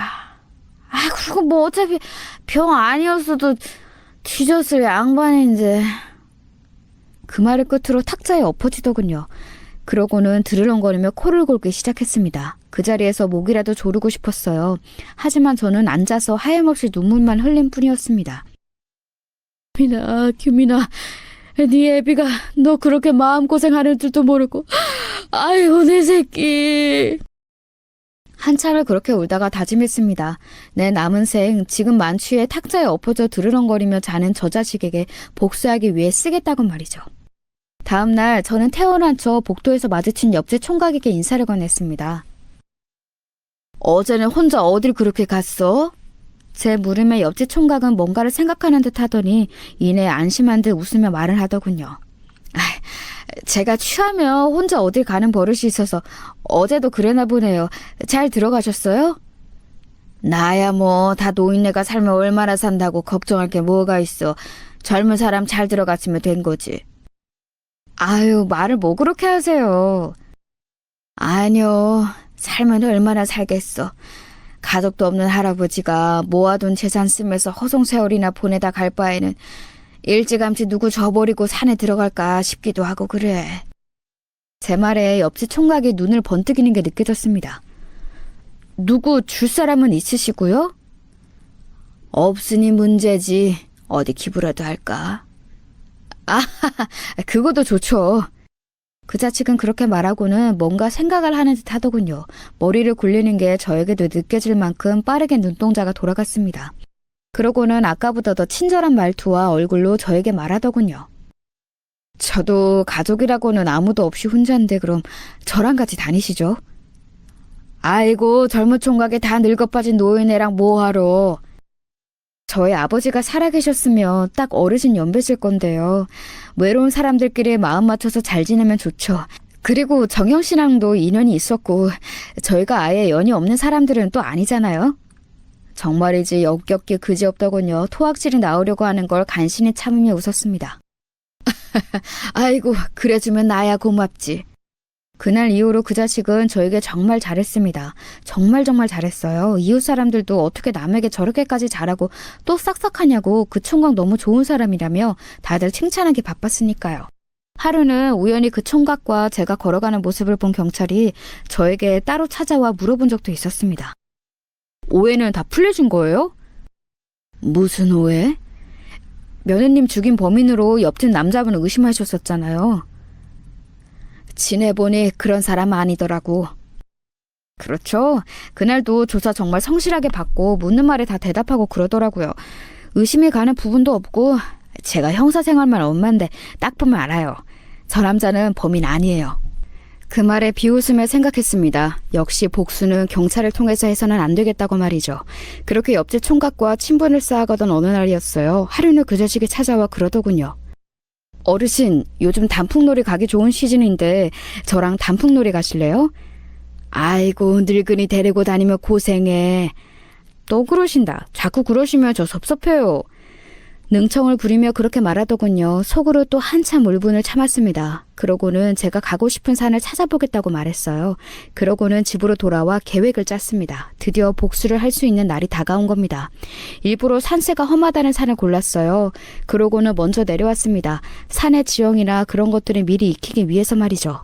그리고 뭐 어차피 병 아니었어도 뒤졌을 양반인데. 그 말을 끝으로 탁자에 엎어지더군요. 그러고는 드르렁거리며 코를 골기 시작했습니다. 그 자리에서 목이라도 조르고 싶었어요. 하지만 저는 앉아서 하염없이 눈물만 흘린 뿐이었습니다. 규민아, 네 애비가 너 그렇게 마음고생하는 줄도 모르고. 아이고 내 새끼. 한참을 그렇게 울다가 다짐했습니다. 내 남은 생 지금 만취해 탁자에 엎어져 드르렁거리며 자는 저 자식에게 복수하기 위해 쓰겠다고 말이죠. 다음 날 저는 태어난 저 복도에서 마주친 옆집 총각에게 인사를 건넸습니다. 어제는 혼자 어딜 그렇게 갔어? 제 물음에 옆집 총각은 뭔가를 생각하는 듯 하더니 이내 안심한 듯 웃으며 말을 하더군요. 제가 취하면 혼자 어딜 가는 버릇이 있어서 어제도 그래나 보네요. 잘 들어가셨어요? 나야 뭐 다 노인네가 살면 얼마나 산다고 걱정할 게 뭐가 있어. 젊은 사람 잘 들어갔으면 된 거지. 아유, 말을 뭐 그렇게 하세요. 아니요, 살면 얼마나 살겠어. 가족도 없는 할아버지가 모아둔 재산 쓰면서 허송세월이나 보내다 갈 바에는 일찌감치 누구 줘버리고 산에 들어갈까 싶기도 하고 그래. 제 말에 옆집 총각이 눈을 번뜩이는 게 느껴졌습니다. 누구 줄 사람은 있으시고요? 없으니 문제지. 어디 기부라도 할까? 그것도 좋죠. 그 자식은 그렇게 말하고는 뭔가 생각을 하는 듯 하더군요. 머리를 굴리는 게 저에게도 느껴질 만큼 빠르게 눈동자가 돌아갔습니다. 그러고는 아까보다 더 친절한 말투와 얼굴로 저에게 말하더군요. 저도 가족이라고는 아무도 없이 혼자인데 그럼 저랑 같이 다니시죠? 아이고, 젊은 총각에 다 늙어빠진 노인네랑 뭐하러. 저희 아버지가 살아계셨으면 딱 어르신 연배실 건데요. 외로운 사람들끼리 마음 맞춰서 잘 지내면 좋죠. 그리고 정영 씨랑도 인연이 있었고 저희가 아예 연이 없는 사람들은 또 아니잖아요. 정말이지 역겹게 그지없더군요. 토악질이 나오려고 하는 걸 간신히 참으며 웃었습니다. 아이고, 그래주면 나야 고맙지. 그날 이후로 그 자식은 저에게 정말 잘했습니다. 정말 잘했어요. 이웃 사람들도 어떻게 남에게 저렇게까지 잘하고 또 싹싹하냐고 그 총각 너무 좋은 사람이라며 다들 칭찬하기 바빴으니까요. 하루는 우연히 그 총각과 제가 걸어가는 모습을 본 경찰이 저에게 따로 찾아와 물어본 적도 있었습니다. 오해는 다 풀려진 거예요? 무슨 오해? 며느님 죽인 범인으로 옆집 남자분을 의심하셨었잖아요. 지내보니 그런 사람 아니더라고. 그렇죠. 그날도 조사 정말 성실하게 받고 묻는 말에 다 대답하고 그러더라고요. 의심이 가는 부분도 없고 제가 형사생활만 엄만데 딱 보면 알아요. 저 남자는 범인 아니에요. 그 말에 비웃으며 생각했습니다. 역시 복수는 경찰을 통해서 해서는 안 되겠다고 말이죠. 그렇게 옆집 총각과 친분을 쌓아가던 어느 날이었어요. 하루는 그 자식이 찾아와 그러더군요. 어르신, 요즘 단풍놀이 가기 좋은 시즌인데 저랑 단풍놀이 가실래요? 아이고, 늙은이 데리고 다니며 고생해. 또 그러신다. 자꾸 그러시면 저 섭섭해요. 능청을 부리며 그렇게 말하더군요. 속으로 또 한참 울분을 참았습니다. 그러고는 제가 가고 싶은 산을 찾아보겠다고 말했어요. 그러고는 집으로 돌아와 계획을 짰습니다. 드디어 복수를 할 수 있는 날이 다가온 겁니다. 일부러 산세가 험하다는 산을 골랐어요. 그러고는 먼저 내려왔습니다. 산의 지형이나 그런 것들을 미리 익히기 위해서 말이죠.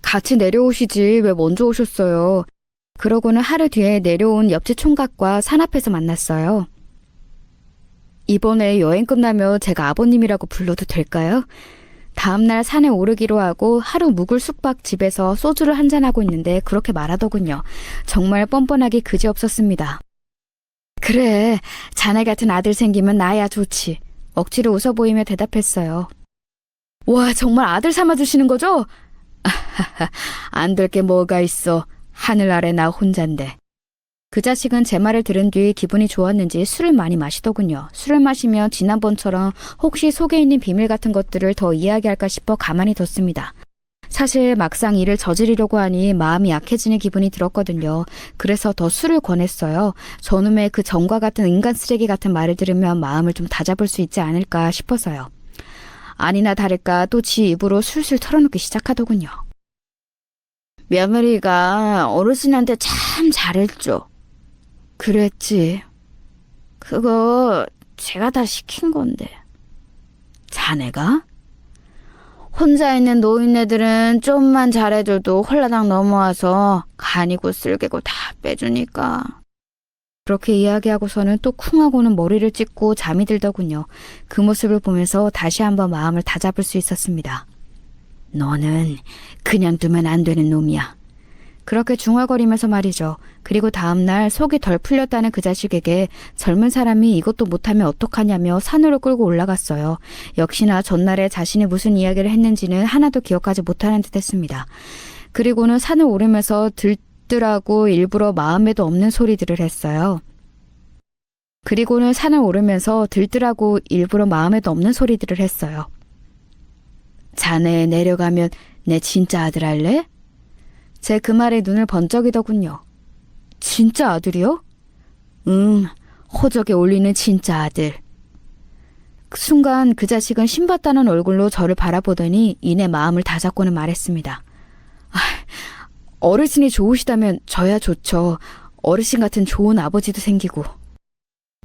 같이 내려오시지 왜 먼저 오셨어요? 그러고는 하루 뒤에 내려온 옆집 총각과 산 앞에서 만났어요. 이번에 여행 끝나면 제가 아버님이라고 불러도 될까요? 다음날 산에 오르기로 하고 하루 묵을 숙박 집에서 소주를 한잔하고 있는데 그렇게 말하더군요. 정말 뻔뻔하기 그지없었습니다. 그래, 자네 같은 아들 생기면 나야 좋지. 억지로 웃어 보이며 대답했어요. 와, 정말 아들 삼아주시는 거죠? 안 될 게 뭐가 있어. 하늘 아래 나 혼잔데. 그 자식은 제 말을 들은 뒤 기분이 좋았는지 술을 많이 마시더군요. 술을 마시면 지난번처럼 혹시 속에 있는 비밀 같은 것들을 더 이야기할까 싶어 가만히 뒀습니다. 사실 막상 일을 저지르려고 하니 마음이 약해지는 기분이 들었거든요. 그래서 더 술을 권했어요. 저놈의 그 전과 같은 인간 쓰레기 같은 말을 들으면 마음을 좀 다잡을 수 있지 않을까 싶어서요. 아니나 다를까 또 지 입으로 술술 털어놓기 시작하더군요. 며느리가 어르신한테 참 잘했죠. 그랬지. 그거 제가 다 시킨 건데. 자네가? 혼자 있는 노인네들은 좀만 잘해줘도 홀라당 넘어와서 간이고 쓸개고 다 빼주니까. 그렇게 이야기하고서는 또 쿵하고는 머리를 찢고 잠이 들더군요. 그 모습을 보면서 다시 한번 마음을 다잡을 수 있었습니다. 너는 그냥 두면 안 되는 놈이야. 그렇게 중얼거리면서 말이죠. 그리고 다음날 속이 덜 풀렸다는 그 자식에게 젊은 사람이 이것도 못하면 어떡하냐며 산으로 끌고 올라갔어요. 역시나 전날에 자신이 무슨 이야기를 했는지는 하나도 기억하지 못하는 듯 했습니다. 그리고는 산을 오르면서 들뜨라고 일부러 마음에도 없는 소리들을 했어요. 자네 내려가면 내 진짜 아들 할래? 제 그 말에 눈을 번쩍이더군요. 진짜 아들이요? 응, 호적에 올리는 진짜 아들. 그 순간 그 자식은 신받다는 얼굴로 저를 바라보더니 이내 마음을 다잡고는 말했습니다. 어르신이 좋으시다면 저야 좋죠. 어르신 같은 좋은 아버지도 생기고.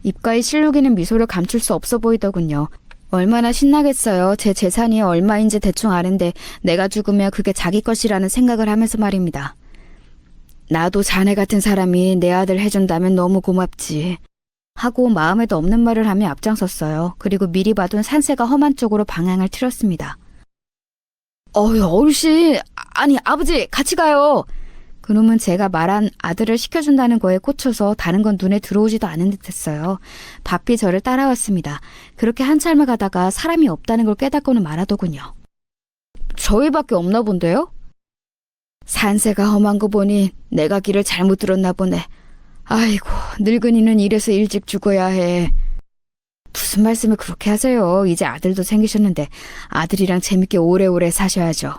입가에 실룩이는 미소를 감출 수 없어 보이더군요. 얼마나 신나겠어요. 제 재산이 얼마인지 대충 아는데 내가 죽으면 그게 자기 것이라는 생각을 하면서 말입니다. 나도 자네 같은 사람이 내 아들 해준다면 너무 고맙지. 하고 마음에도 없는 말을 하며 앞장섰어요. 그리고 미리 봐둔 산세가 험한 쪽으로 방향을 틀었습니다. 어르신, 아니 아버지 같이 가요. 그놈은 제가 말한 아들을 시켜준다는 거에 꽂혀서 다른 건 눈에 들어오지도 않은 듯했어요. 바삐 저를 따라왔습니다. 그렇게 한참을 가다가 사람이 없다는 걸 깨닫고는 말하더군요. 저희밖에 없나 본데요? 산세가 험한 거 보니 내가 길을 잘못 들었나 보네. 아이고, 늙은이는 이래서 일찍 죽어야 해. 무슨 말씀을 그렇게 하세요. 이제 아들도 생기셨는데 아들이랑 재밌게 오래오래 사셔야죠.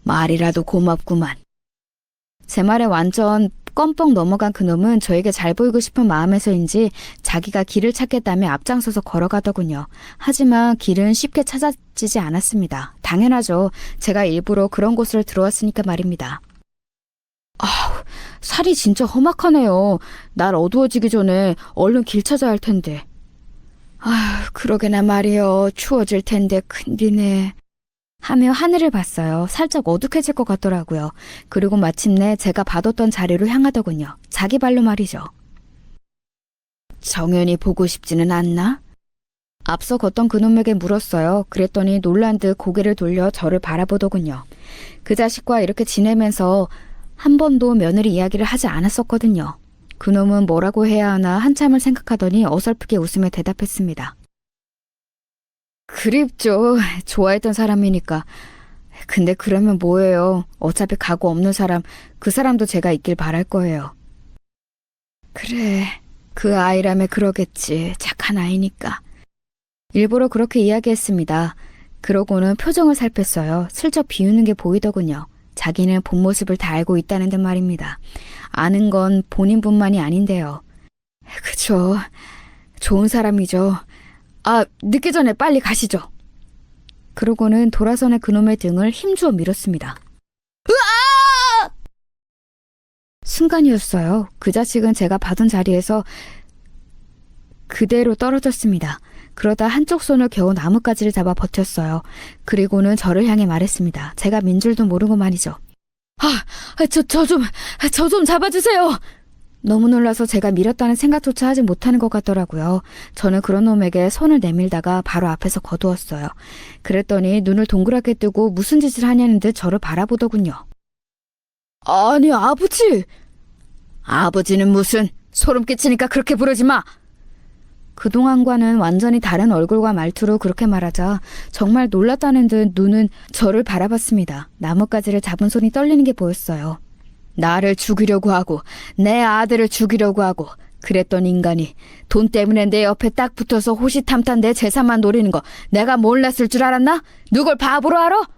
말이라도 고맙구만. 제 말에 완전 껌뻑 넘어간 그놈은 저에게 잘 보이고 싶은 마음에서인지 자기가 길을 찾겠다며 앞장서서 걸어가더군요. 하지만 길은 쉽게 찾아지지 않았습니다. 당연하죠. 제가 일부러 그런 곳을 들어왔으니까 말입니다. 살이 진짜 험악하네요. 날 어두워지기 전에 얼른 길 찾아야 할 텐데. 그러게나 말이요. 추워질 텐데 큰일이네. 하며 하늘을 봤어요. 살짝 어둑해질 것 같더라고요. 그리고 마침내 제가 봐뒀던 자리로 향하더군요. 자기 발로 말이죠. 정연이 보고 싶지는 않나? 앞서 걷던 그놈에게 물었어요. 그랬더니 놀란 듯 고개를 돌려 저를 바라보더군요. 그 자식과 이렇게 지내면서 한 번도 며느리 이야기를 하지 않았었거든요. 그놈은 뭐라고 해야 하나 한참을 생각하더니 어설프게 웃으며 대답했습니다. 그립죠. 좋아했던 사람이니까. 근데 그러면 뭐예요. 어차피 각오 없는 사람, 그 사람도 제가 있길 바랄 거예요. 그래, 그 아이라면 그러겠지. 착한 아이니까. 일부러 그렇게 이야기했습니다. 그러고는 표정을 살폈어요. 슬쩍 비웃는 게 보이더군요. 자기는 본 모습을 다 알고 있다는 듯 말입니다. 아는 건 본인뿐만이 아닌데요. 그쵸. 좋은 사람이죠. 늦기 전에 빨리 가시죠. 그러고는 돌아서는 그놈의 등을 힘주어 밀었습니다. 으아! 순간이었어요. 그 자식은 제가 받은 자리에서 그대로 떨어졌습니다. 그러다 한쪽 손을 겨우 나뭇가지를 잡아 버텼어요. 그리고는 저를 향해 말했습니다. 제가 민 줄도 모르고 말이죠. 저 좀 잡아주세요. 너무 놀라서 제가 밀었다는 생각조차 하지 못하는 것 같더라고요. 저는 그런 놈에게 손을 내밀다가 바로 앞에서 거두었어요. 그랬더니 눈을 동그랗게 뜨고 무슨 짓을 하냐는 듯 저를 바라보더군요. 아니, 아버지! 아버지는 무슨, 소름 끼치니까 그렇게 부르지 마! 그동안과는 완전히 다른 얼굴과 말투로 그렇게 말하자 정말 놀랐다는 듯 눈은 저를 바라봤습니다. 나뭇가지를 잡은 손이 떨리는 게 보였어요. 나를 죽이려고 하고 내 아들을 죽이려고 하고 그랬던 인간이 돈 때문에 내 옆에 딱 붙어서 호시탐탐 내 재산만 노리는 거 내가 몰랐을 줄 알았나? 누굴 바보로 알아?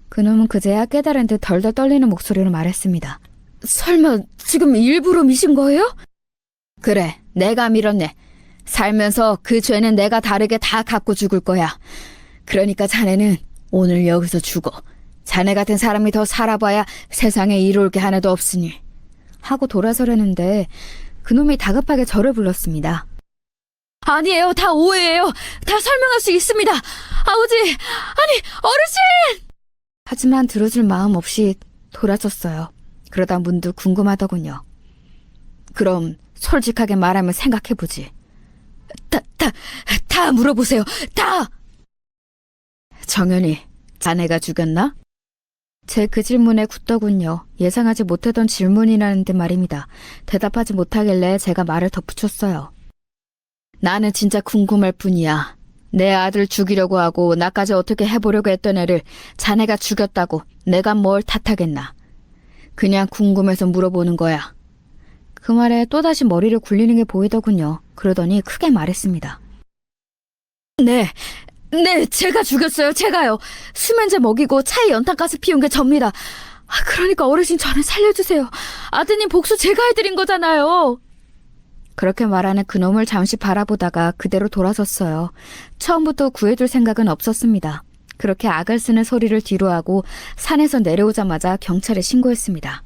그놈은 그제야 깨달은 듯 덜덜 떨리는 목소리로 말했습니다. 설마 지금 일부러 미신 거예요? 그래, 내가 밀었네. 살면서 그 죄는 내가 다르게 다 갚고 죽을 거야. 그러니까 자네는 오늘 여기서 죽어. 자네 같은 사람이 더 살아봐야 세상에 이로울 게 하나도 없으니. 하고 돌아서려는데 그놈이 다급하게 저를 불렀습니다. 아니에요. 다 오해예요. 다 설명할 수 있습니다. 아버지, 아니, 어르신! 하지만 들어줄 마음 없이 돌아섰어요. 그러다 문득 궁금하더군요. 그럼 솔직하게 말하면 생각해보지. 다 물어보세요. 다! 정연이, 자네가 죽였나? 제 그 질문에 굳더군요. 예상하지 못하던 질문이라는 듯 말입니다. 대답하지 못하길래 제가 말을 덧붙였어요. 나는 진짜 궁금할 뿐이야. 내 아들 죽이려고 하고 나까지 어떻게 해보려고 했던 애를 자네가 죽였다고 내가 뭘 탓하겠나. 그냥 궁금해서 물어보는 거야. 그 말에 또다시 머리를 굴리는 게 보이더군요. 그러더니 크게 말했습니다. 네, 제가 죽였어요. 제가요. 수면제 먹이고 차에 연탄가스 피운 게 접니다. 그러니까 어르신 저를 살려주세요. 아드님 복수 제가 해드린 거잖아요. 그렇게 말하는 그놈을 잠시 바라보다가 그대로 돌아섰어요. 처음부터 구해줄 생각은 없었습니다. 그렇게 악을 쓰는 소리를 뒤로하고 산에서 내려오자마자 경찰에 신고했습니다.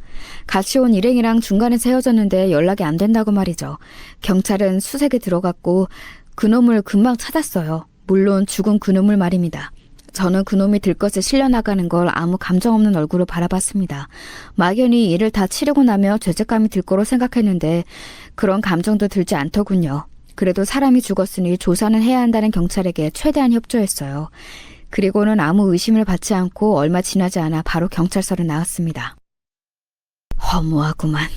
같이 온 일행이랑 중간에서 헤어졌는데 연락이 안 된다고 말이죠. 경찰은 수색에 들어갔고 그놈을 금방 찾았어요. 물론 죽은 그놈을 말입니다. 저는 그놈이 들것에 실려나가는 걸 아무 감정 없는 얼굴로 바라봤습니다. 막연히 일을 다 치르고 나면 죄책감이 들 거로 생각했는데 그런 감정도 들지 않더군요. 그래도 사람이 죽었으니 조사는 해야 한다는 경찰에게 최대한 협조했어요. 그리고는 아무 의심을 받지 않고 얼마 지나지 않아 바로 경찰서로 나왔습니다. 허무하구만.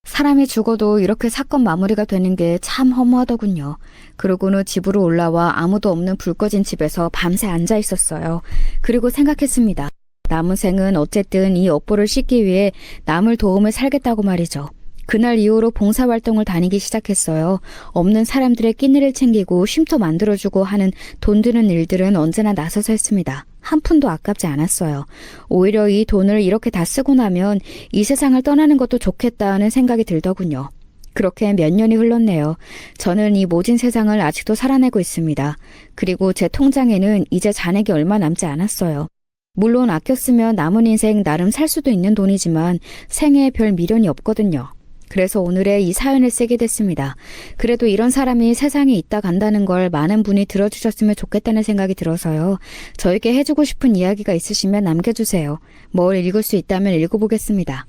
사람이 죽어도 이렇게 사건 마무리가 되는 게 참 허무하더군요. 그러고는 집으로 올라와 아무도 없는 불 꺼진 집에서 밤새 앉아 있었어요. 그리고 생각했습니다. 남은 생은 어쨌든 이 업보를 씻기 위해 남을 도움을 살겠다고 말이죠. 그날 이후로 봉사활동을 다니기 시작했어요. 없는 사람들의 끼니를 챙기고 쉼터 만들어주고 하는 돈 드는 일들은 언제나 나서서 했습니다. 한 푼도 아깝지 않았어요. 오히려 이 돈을 이렇게 다 쓰고 나면 이 세상을 떠나는 것도 좋겠다는 생각이 들더군요. 그렇게 몇 년이 흘렀네요. 저는 이 모진 세상을 아직도 살아내고 있습니다. 그리고 제 통장에는 이제 잔액이 얼마 남지 않았어요. 물론 아껴 쓰면 남은 인생 나름 살 수도 있는 돈이지만 생애에 별 미련이 없거든요. 그래서 오늘의 이 사연을 쓰게 됐습니다. 그래도 이런 사람이 세상에 있다 간다는 걸 많은 분이 들어주셨으면 좋겠다는 생각이 들어서요. 저에게 해주고 싶은 이야기가 있으시면 남겨주세요. 뭘 읽을 수 있다면 읽어보겠습니다.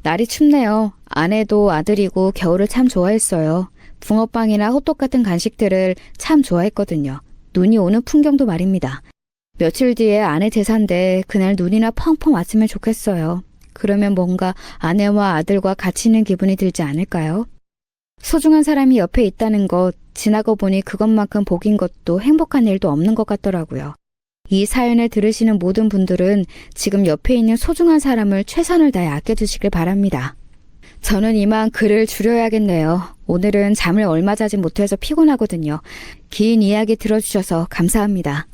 날이 춥네요. 아내도 아들이고 겨울을 참 좋아했어요. 붕어빵이나 호떡 같은 간식들을 참 좋아했거든요. 눈이 오는 풍경도 말입니다. 며칠 뒤에 아내 제사인데 그날 눈이나 펑펑 왔으면 좋겠어요. 그러면 뭔가 아내와 아들과 같이 있는 기분이 들지 않을까요? 소중한 사람이 옆에 있다는 것, 지나고 보니 그것만큼 복인 것도 행복한 일도 없는 것 같더라고요. 이 사연을 들으시는 모든 분들은 지금 옆에 있는 소중한 사람을 최선을 다해 아껴주시길 바랍니다. 저는 이만 글을 줄여야겠네요. 오늘은 잠을 얼마 자지 못해서 피곤하거든요. 긴 이야기 들어주셔서 감사합니다.